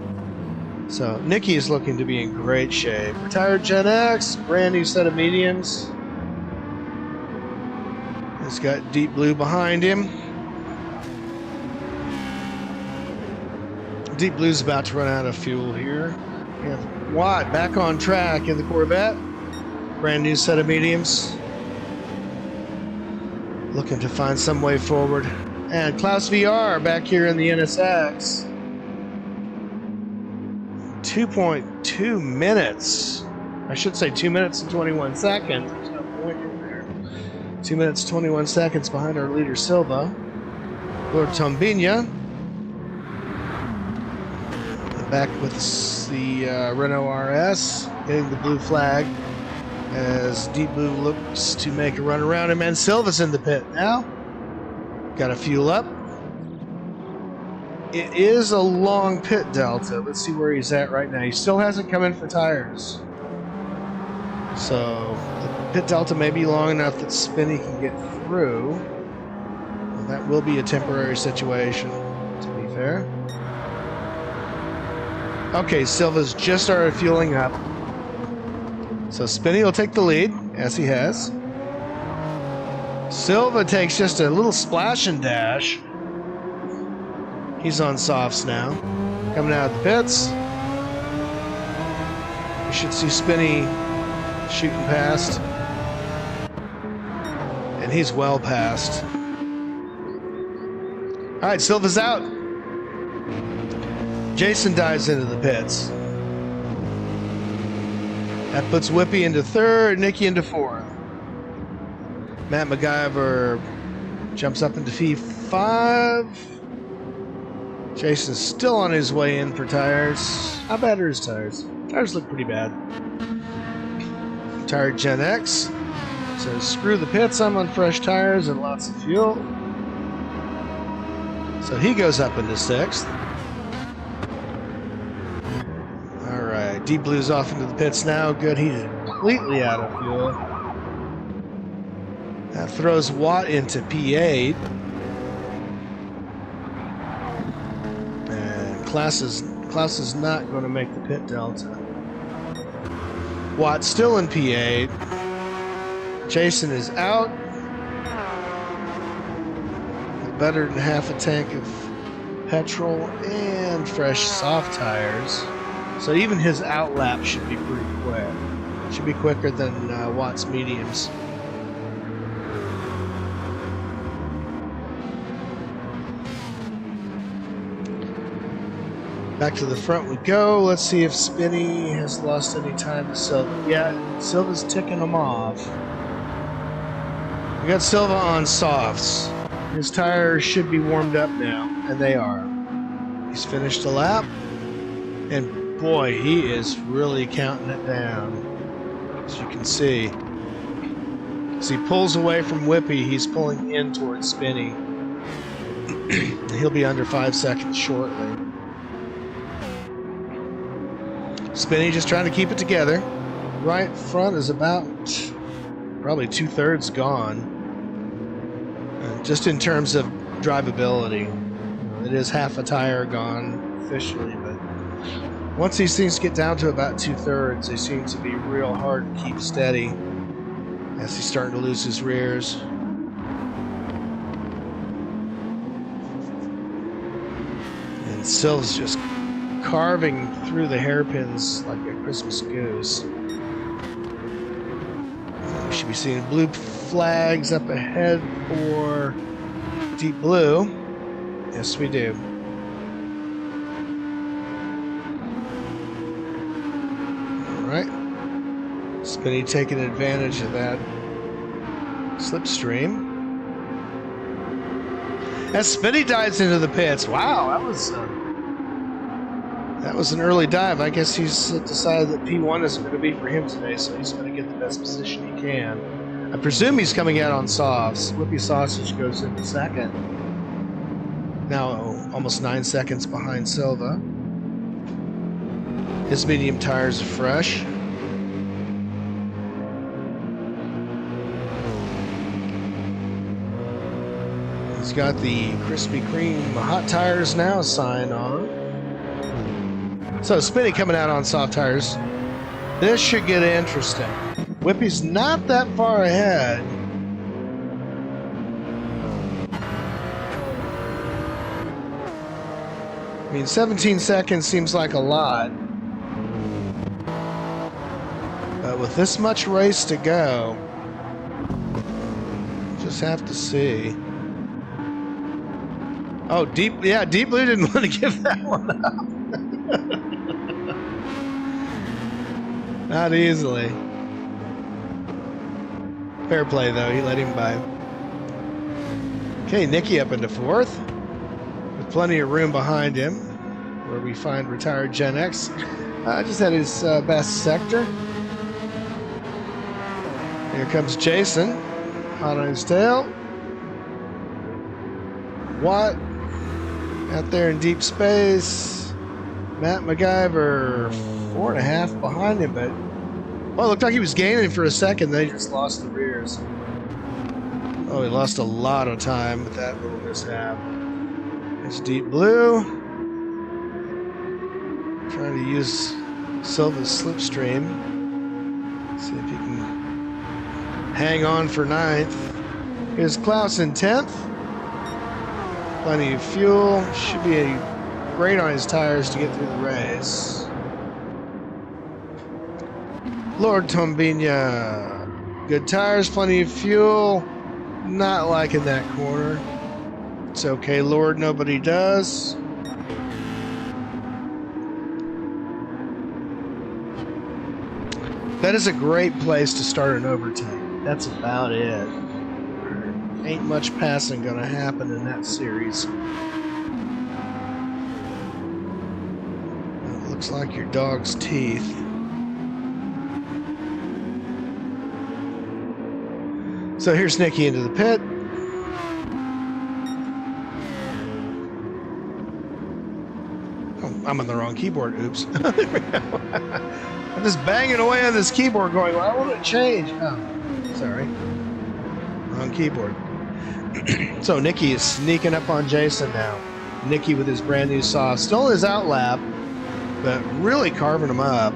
So Nicky is looking to be in great shape. Retired Gen X, brand new set of mediums. He's got Deep Blue behind him. Deep Blue's about to run out of fuel here. We have Watt back on track in the Corvette. Brand new set of mediums. Looking to find some way forward. And Klaus VR back here in the NSX. 2.2 minutes. I should say 2 minutes and 21 seconds. There's no point in there. 2 minutes 21 seconds behind our leader Silva. Lord Tombina. Back with the Renault RS, getting the blue flag as Deep Blue looks to make a run around him, and Silva's in the pit now. Got to fuel up. It is a long pit delta. Let's see where he's at right now. He still hasn't come in for tires. So the pit delta may be long enough that Spinny can get through. And that will be a temporary situation, to be fair. Okay, Silva's just started fueling up. So Spinny will take the lead, as he has. Silva takes just a little splash and dash. He's on softs now. Coming out of the pits. You should see Spinny shooting past. And he's well past. Alright, Silva's out. Jason dives into the pits. That puts Whippy into third, Nicky into fourth. Matt MacGyver jumps up into P5. Jason's still on his way in for tires. How bad are his tires? Tires look pretty bad. Tired Gen X says, screw the pits, I'm on fresh tires and lots of fuel. So he goes up into sixth. Alright, Deep Blue's off into the pits now. Good, he's completely out of fuel. That throws Watt into P8. And Klaus is not going to make the pit delta. Watt still in P8. Jason is out. Better than half a tank of petrol and fresh soft tires. So even his outlap should be pretty quick. Should be quicker than Watt's mediums. Back to the front we go. Let's see if Spinny has lost any time to Silva. Yeah, Silva's ticking him off. We got Silva on softs. His tires should be warmed up now, and they are. He's finished a lap, and boy, he is really counting it down. As you can see, as he pulls away from Whippy, he's pulling in towards Spinny. He'll be under 5 seconds shortly. Spinny just trying to keep it together. Right front is about probably 2/3 gone. Just in terms of drivability. It is half a tire gone officially, but once these things get down to about 2/3, they seem to be real hard to keep steady as he's starting to lose his rears. And Silva's just carving through the hairpins like a Christmas goose. We should be seeing blue flags up ahead for Deep Blue. Yes, we do. All right. Spinny taking advantage of that slipstream. As Spinny dives into the pits. Wow, that was an early dive. I guess he's decided that P1 isn't going to be for him today, so he's going to get the best position he can. I presume he's coming out on softs. Whippy Sausage goes into second. Now almost 9 seconds behind Silva. His medium tires are fresh. He's got the Krispy Kreme hot tires now sign on. So Spinny coming out on soft tires. This should get interesting. Whippy's not that far ahead. I mean, 17 seconds seems like a lot. But with this much race to go, just have to see. Oh, Deep Blue didn't want to give that one up. Not easily. Fair play, though. He let him by. Okay, Nicky up into fourth. With plenty of room behind him. Where we find retired Gen X. Just had his best sector. Here comes Jason. Hot on his tail. Watt. Out there in deep space. Matt MacGyver 4.5 behind him, but well, it looked like he was gaining for a second, then he just lost the rears. Oh, he lost a lot of time with that little mishap. It's Deep Blue. Trying to use Silva's slipstream. See if he can hang on for 9th. Here's Klaus in 10th. Plenty of fuel. Should be great on his tires to get through the race. Lord Tombina. Good tires, plenty of fuel. Not liking that corner. It's okay, Lord, nobody does. That is a great place to start an overtake. That's about it. Ain't much passing gonna happen in that series. It looks like your dog's teeth. So here's Nicky into the pit. Oh, I'm on the wrong keyboard. Oops. There we go. I'm just banging away on this keyboard going, why won't it change? Oh, sorry. Wrong keyboard. So Nicky is sneaking up on Jason now. Nicky with his brand new soft. Still his outlap, but really carving him up.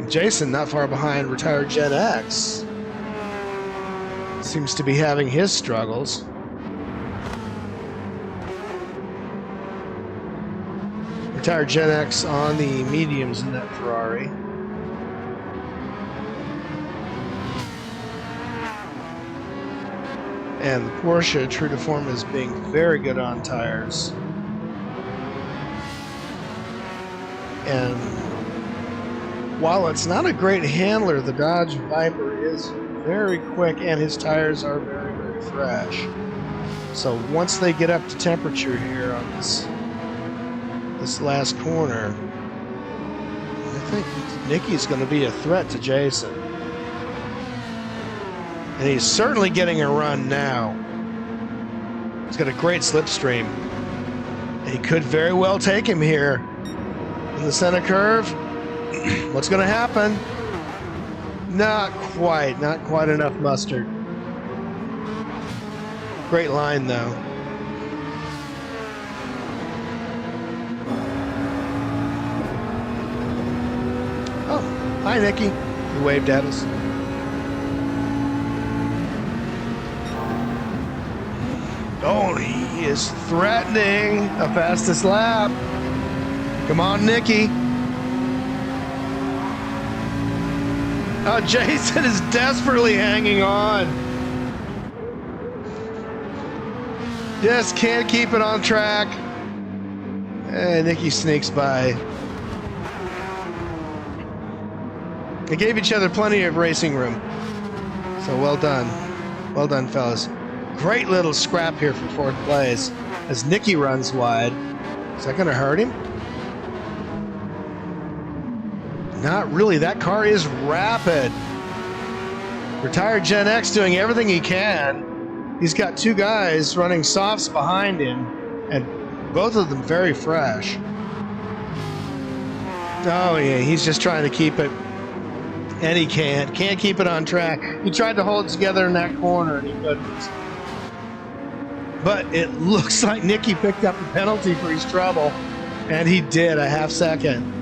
Jason not far behind retired Gen X. Seems to be having his struggles. Retired Gen X on the mediums in that Ferrari. And the Porsche, true to form, is being very good on tires. And while it's not a great handler, the Dodge Viper is very quick, and his tires are very, very fresh. So once they get up to temperature here on this last corner, I think Nicky's going to be a threat to Jason. And he's certainly getting a run now. He's got a great slipstream. He could very well take him here in the center curve. What's going to happen? Not quite enough mustard. Great line though. Oh, hi Nicky. He waved at us. Oh, he is threatening a fastest lap. Come on, Nicky. Oh, Jason is desperately hanging on. Just can't keep it on track. And Nicky sneaks by. They gave each other plenty of racing room. So well done. Well done, fellas. Great little scrap here for fourth place as Nicky runs wide. Is that going to hurt him? Not really. That car is rapid. Retired Gen X doing everything he can. He's got two guys running softs behind him, and both of them very fresh. Oh yeah, he's just trying to keep it, and he can't keep it on track. He tried to hold it together in that corner, and he couldn't. But it looks like Nicky picked up the penalty for his trouble, and he did, a half second.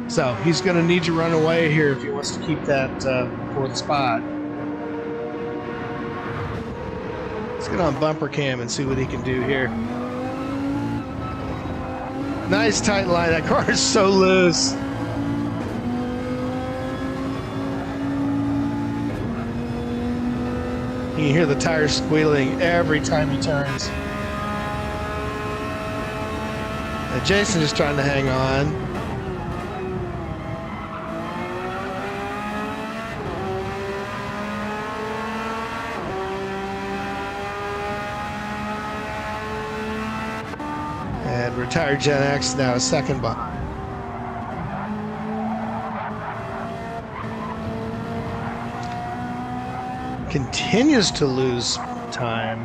So he's going to need to run away here if he wants to keep that fourth spot. Let's get on bumper cam and see what he can do here. Nice tight line. That car is so loose. You can hear the tires squealing every time he turns. Now Jason is trying to hang on. And retired Gen X now is second behind. Continues to lose time.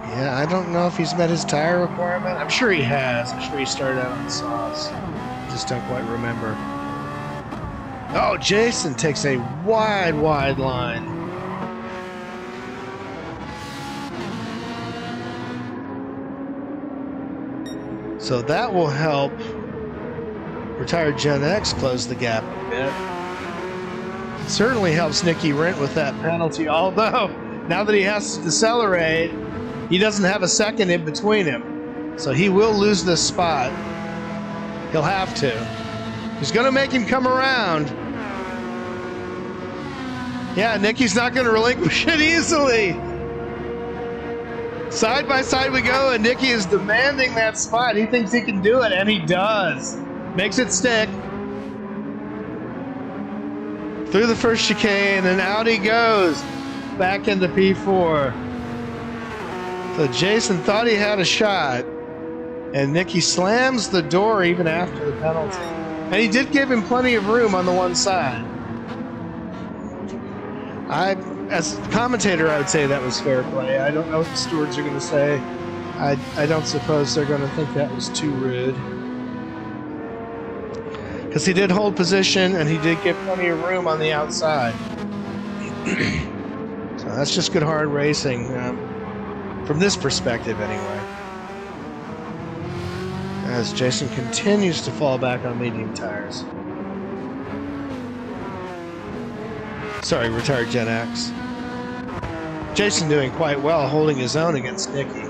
Yeah, I don't know if he's met his tire requirement. I'm sure he has. I'm sure he started out on the sauce. Just don't quite remember. Oh, Jason takes a wide line. So that will help retired Gen X close the gap a bit. It certainly helps Nicky Rent with that penalty, although now that he has to decelerate, he doesn't have a second in between him. So he will lose this spot. He'll have to. He's going to make him come around. Yeah, Nicky's not going to relinquish it easily. Side by side we go, and Nicky is demanding that spot. He thinks he can do it, and he does. Makes it stick. Through the first chicane, and out he goes. Back into P4. So Jason thought he had a shot, and Nicky slams the door even after the penalty. And he did give him plenty of room on the one side. As a commentator, I would say that was fair play. I don't know what the stewards are going to say. I don't suppose they're going to think that was too rude. Because he did hold position, and he did get plenty of room on the outside. So that's just good hard racing, from this perspective anyway. As Jason continues to fall back on medium tires. Sorry, retired Gen X. Jason doing quite well, holding his own against Nicky.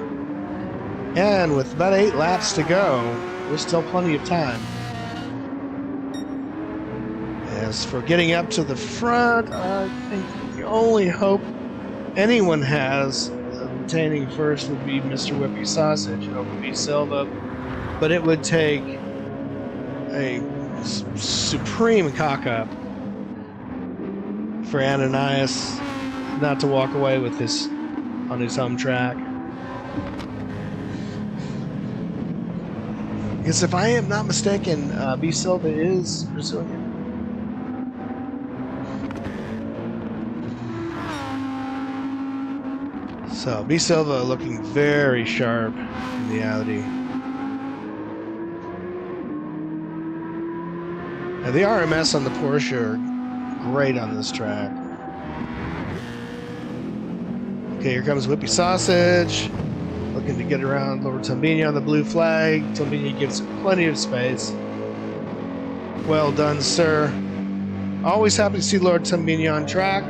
And with about 8 laps to go, there's still plenty of time. As for getting up to the front, I think the only hope anyone has of retaining first would be Mr. Whippy Sausage over B. Silva. But it would take a supreme cock-up for Ananias not to walk away with this on his home track. Because if I am not mistaken, B. Silva is Brazilian. So B. Silva looking very sharp in the Audi. Now the RMS on the Porsche are great on this track. Okay, here comes Whippy Sausage. Looking to get around Lord Tombini on the blue flag. Tombini gives him plenty of space. Well done, sir. Always happy to see Lord Tombini on track.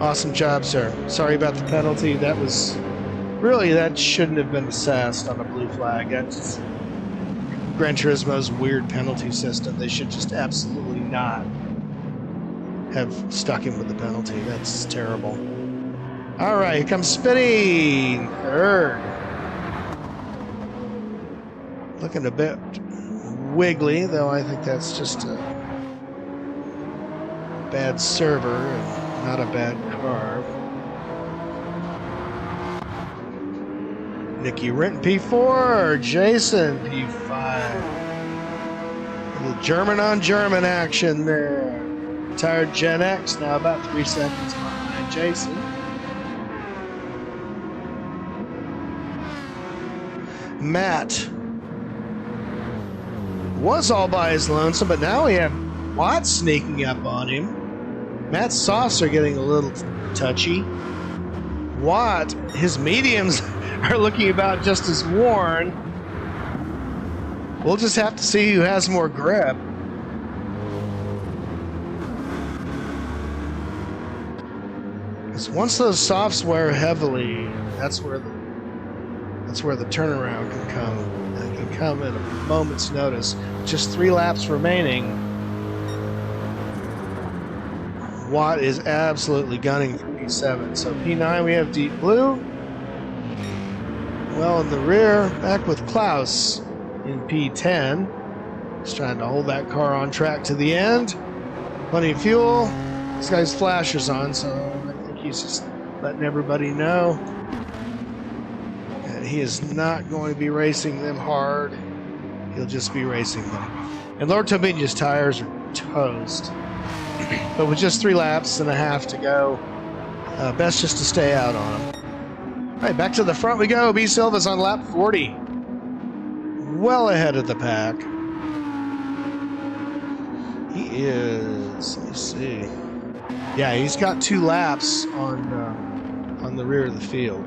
Awesome job, sir. Sorry about the penalty. That was really, that shouldn't have been assessed on a blue flag. That's Gran Turismo's weird penalty system. They should just absolutely not have stuck him with the penalty. That's terrible. All right, here comes Spinny, third. Looking a bit wiggly, though I think that's just a bad server and not a bad carb. Nicky Renton P4, Jason P5. A little German on German action there. Retired Gen X, now about 3 seconds behind Jason. Matt was all by his lonesome, but now we have Watt sneaking up on him. Matt's softs are getting a little touchy. Watt, his mediums are looking about just as worn. We'll just have to see who has more grip. Because once those softs wear heavily, that's where the turnaround can come. And it can come at a moment's notice. Just 3 laps remaining. Watt is absolutely gunning for P7. So P9 we have Deep Blue. Well in the rear, back with Klaus in P10. He's trying to hold that car on track to the end. Plenty of fuel. This guy's flashers on, so I think he's just letting everybody know that he is not going to be racing them hard. He'll just be racing them. And Lord Tombini's tires are toast. But with just 3 laps and a half to go, best just to stay out on him. All right, back to the front we go. B. Silva's on lap 40. Well ahead of the pack. He is, let me see. Yeah, he's got 2 laps on the rear of the field.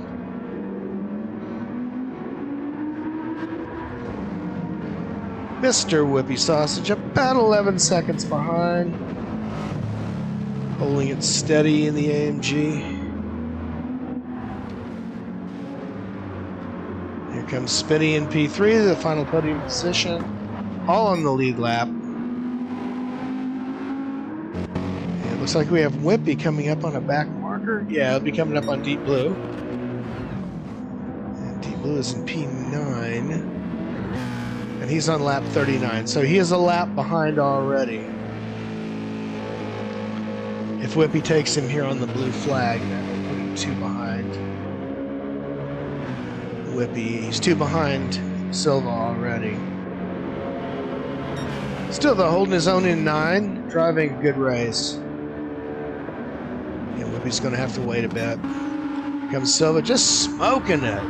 Mr. Whippy Sausage about 11 seconds behind. Holding it steady in the AMG. Here comes Spinny in P3, the final podium position. All on the lead lap. And it looks like we have Whippy coming up on a back marker. Yeah, it'll be coming up on Deep Blue. And Deep Blue is in P9. And he's on lap 39, so he is a lap behind already. If Whippy takes him here on the blue flag, that will put him 2 behind Whippy. He's 2 behind Silva already. Still though, holding his own in 9, driving a good race. Yeah, Whippy's going to have to wait a bit. Here comes Silva, just smoking it.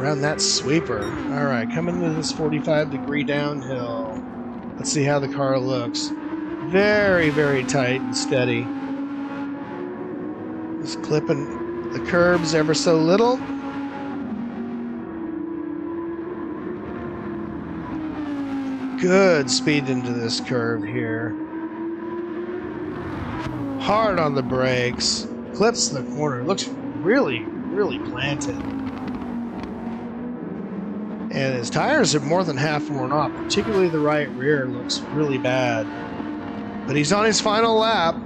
Around that sweeper. All right, coming to this 45-degree downhill. Let's see how the car looks. Very, very tight and steady. Just clipping the curbs ever so little. Good speed into this curve here. Hard on the brakes. Clips the corner. Looks really, really planted. And his tires are more than half worn off, particularly the right rear looks really bad. But he's on his final lap.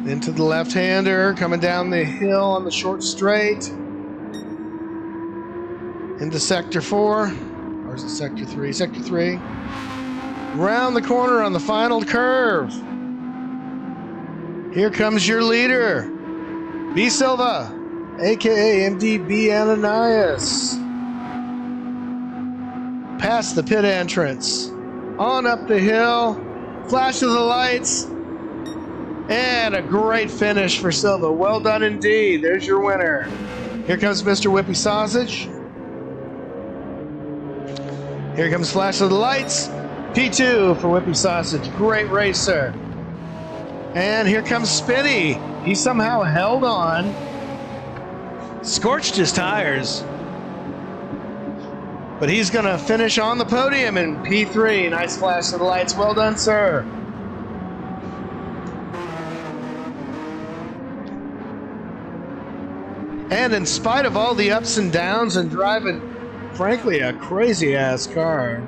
Into the left-hander, coming down the hill on the short straight. into Sector 4. Or is it Sector 3? Sector 3. Round the corner on the final curve. Here comes your leader, B. Silva, a.k.a. MDB Ananias. Past the pit entrance. On up the hill. Flash of the lights. And a great finish for Silva. Well done indeed. There's your winner. Here comes Mr. Whippy Sausage. Here comes Flash of the Lights. P2 for Whippy Sausage. Great racer. And here comes Spinny. He somehow held on. Scorched his tires. But he's going to finish on the podium in P3. Nice Flash of the Lights. Well done, sir. And in spite of all the ups and downs and driving, frankly, a crazy-ass car,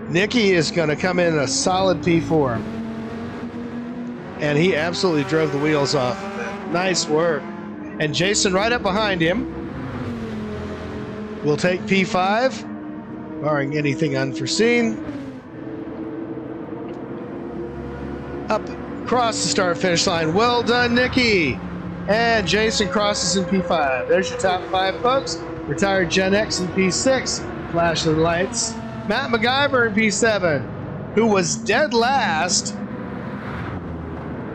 Nicky is going to come in a solid P4. And he absolutely drove the wheels off of it. Nice work. And Jason right up behind him will take P5, barring anything unforeseen. Up across the start-finish line. Well done, Nicky. And Jason crosses in P5. There's your top 5, folks. Retired Gen X in P6. Flash of the Lights. Matt MacGyver in P7, who was dead last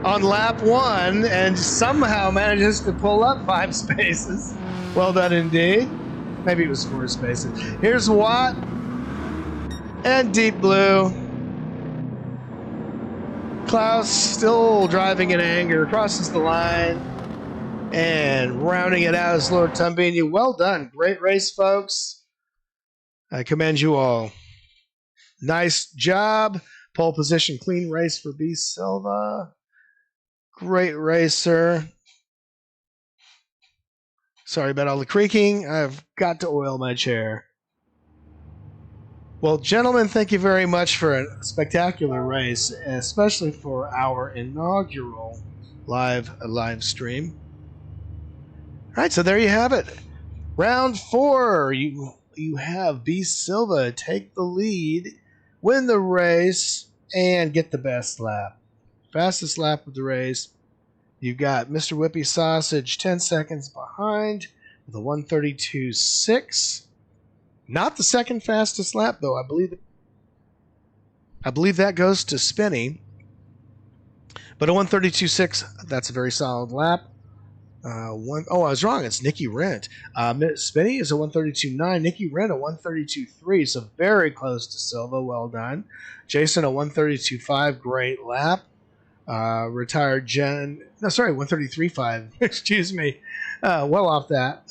on lap 1 and somehow manages to pull up 5 spaces. Well done indeed. Maybe it was 4 spaces. Here's Watt and Deep Blue. Klaus still driving in anger, crosses the line. And rounding it out is Lord Tumbini. Well done. Great race, folks. I commend you all. Nice job. Pole position, clean race for B. Silva. Great racer. Sorry about all the creaking. I've got to oil my chair. Well, gentlemen, thank you very much for a spectacular race, especially for our inaugural live stream. All right, so there you have it. Round 4, you have B. Silva take the lead, win the race, and get the best lap. Fastest lap of the race. You've got Mr. Whippy Sausage 10 seconds behind with a 132.6. Not the second fastest lap, though. I believe that goes to Spinny. But a 132.6, that's a very solid lap. I was wrong. It's Nicky Rent. Spinny is a 132.9. Nicky Rent a 132.3. So very close to Silva. Well done. Jason a 132.5. Great lap. Retired 133.5. Excuse me. Well off that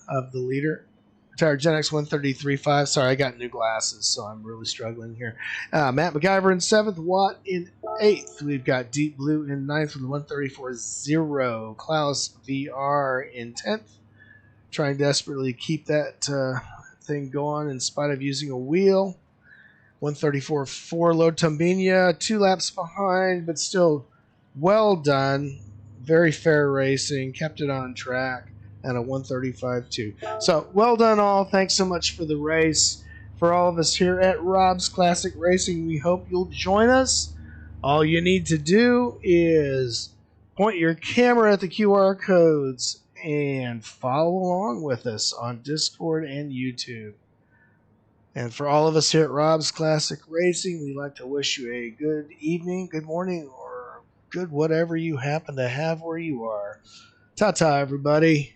of the leader. Retired Gen X 133.5. Sorry, I got new glasses, so I'm really struggling here. Matt MacGyver in 7th. Watt in 8th. We've got Deep Blue in 9th with a 134.0. Klaus VR in 10th. Trying desperately to keep that thing going in spite of using a wheel. 134.4. Lord Tumbinia, 2 laps behind, but still well done. Very fair racing. Kept it on track. And a 135.2. So, well done all. Thanks so much for the race. For all of us here at Rob's Classic Racing, we hope you'll join us. All you need to do is point your camera at the QR codes and follow along with us on Discord and YouTube. And for all of us here at Rob's Classic Racing, we'd like to wish you a good evening, good morning, or good whatever you happen to have where you are. Ta-ta, everybody.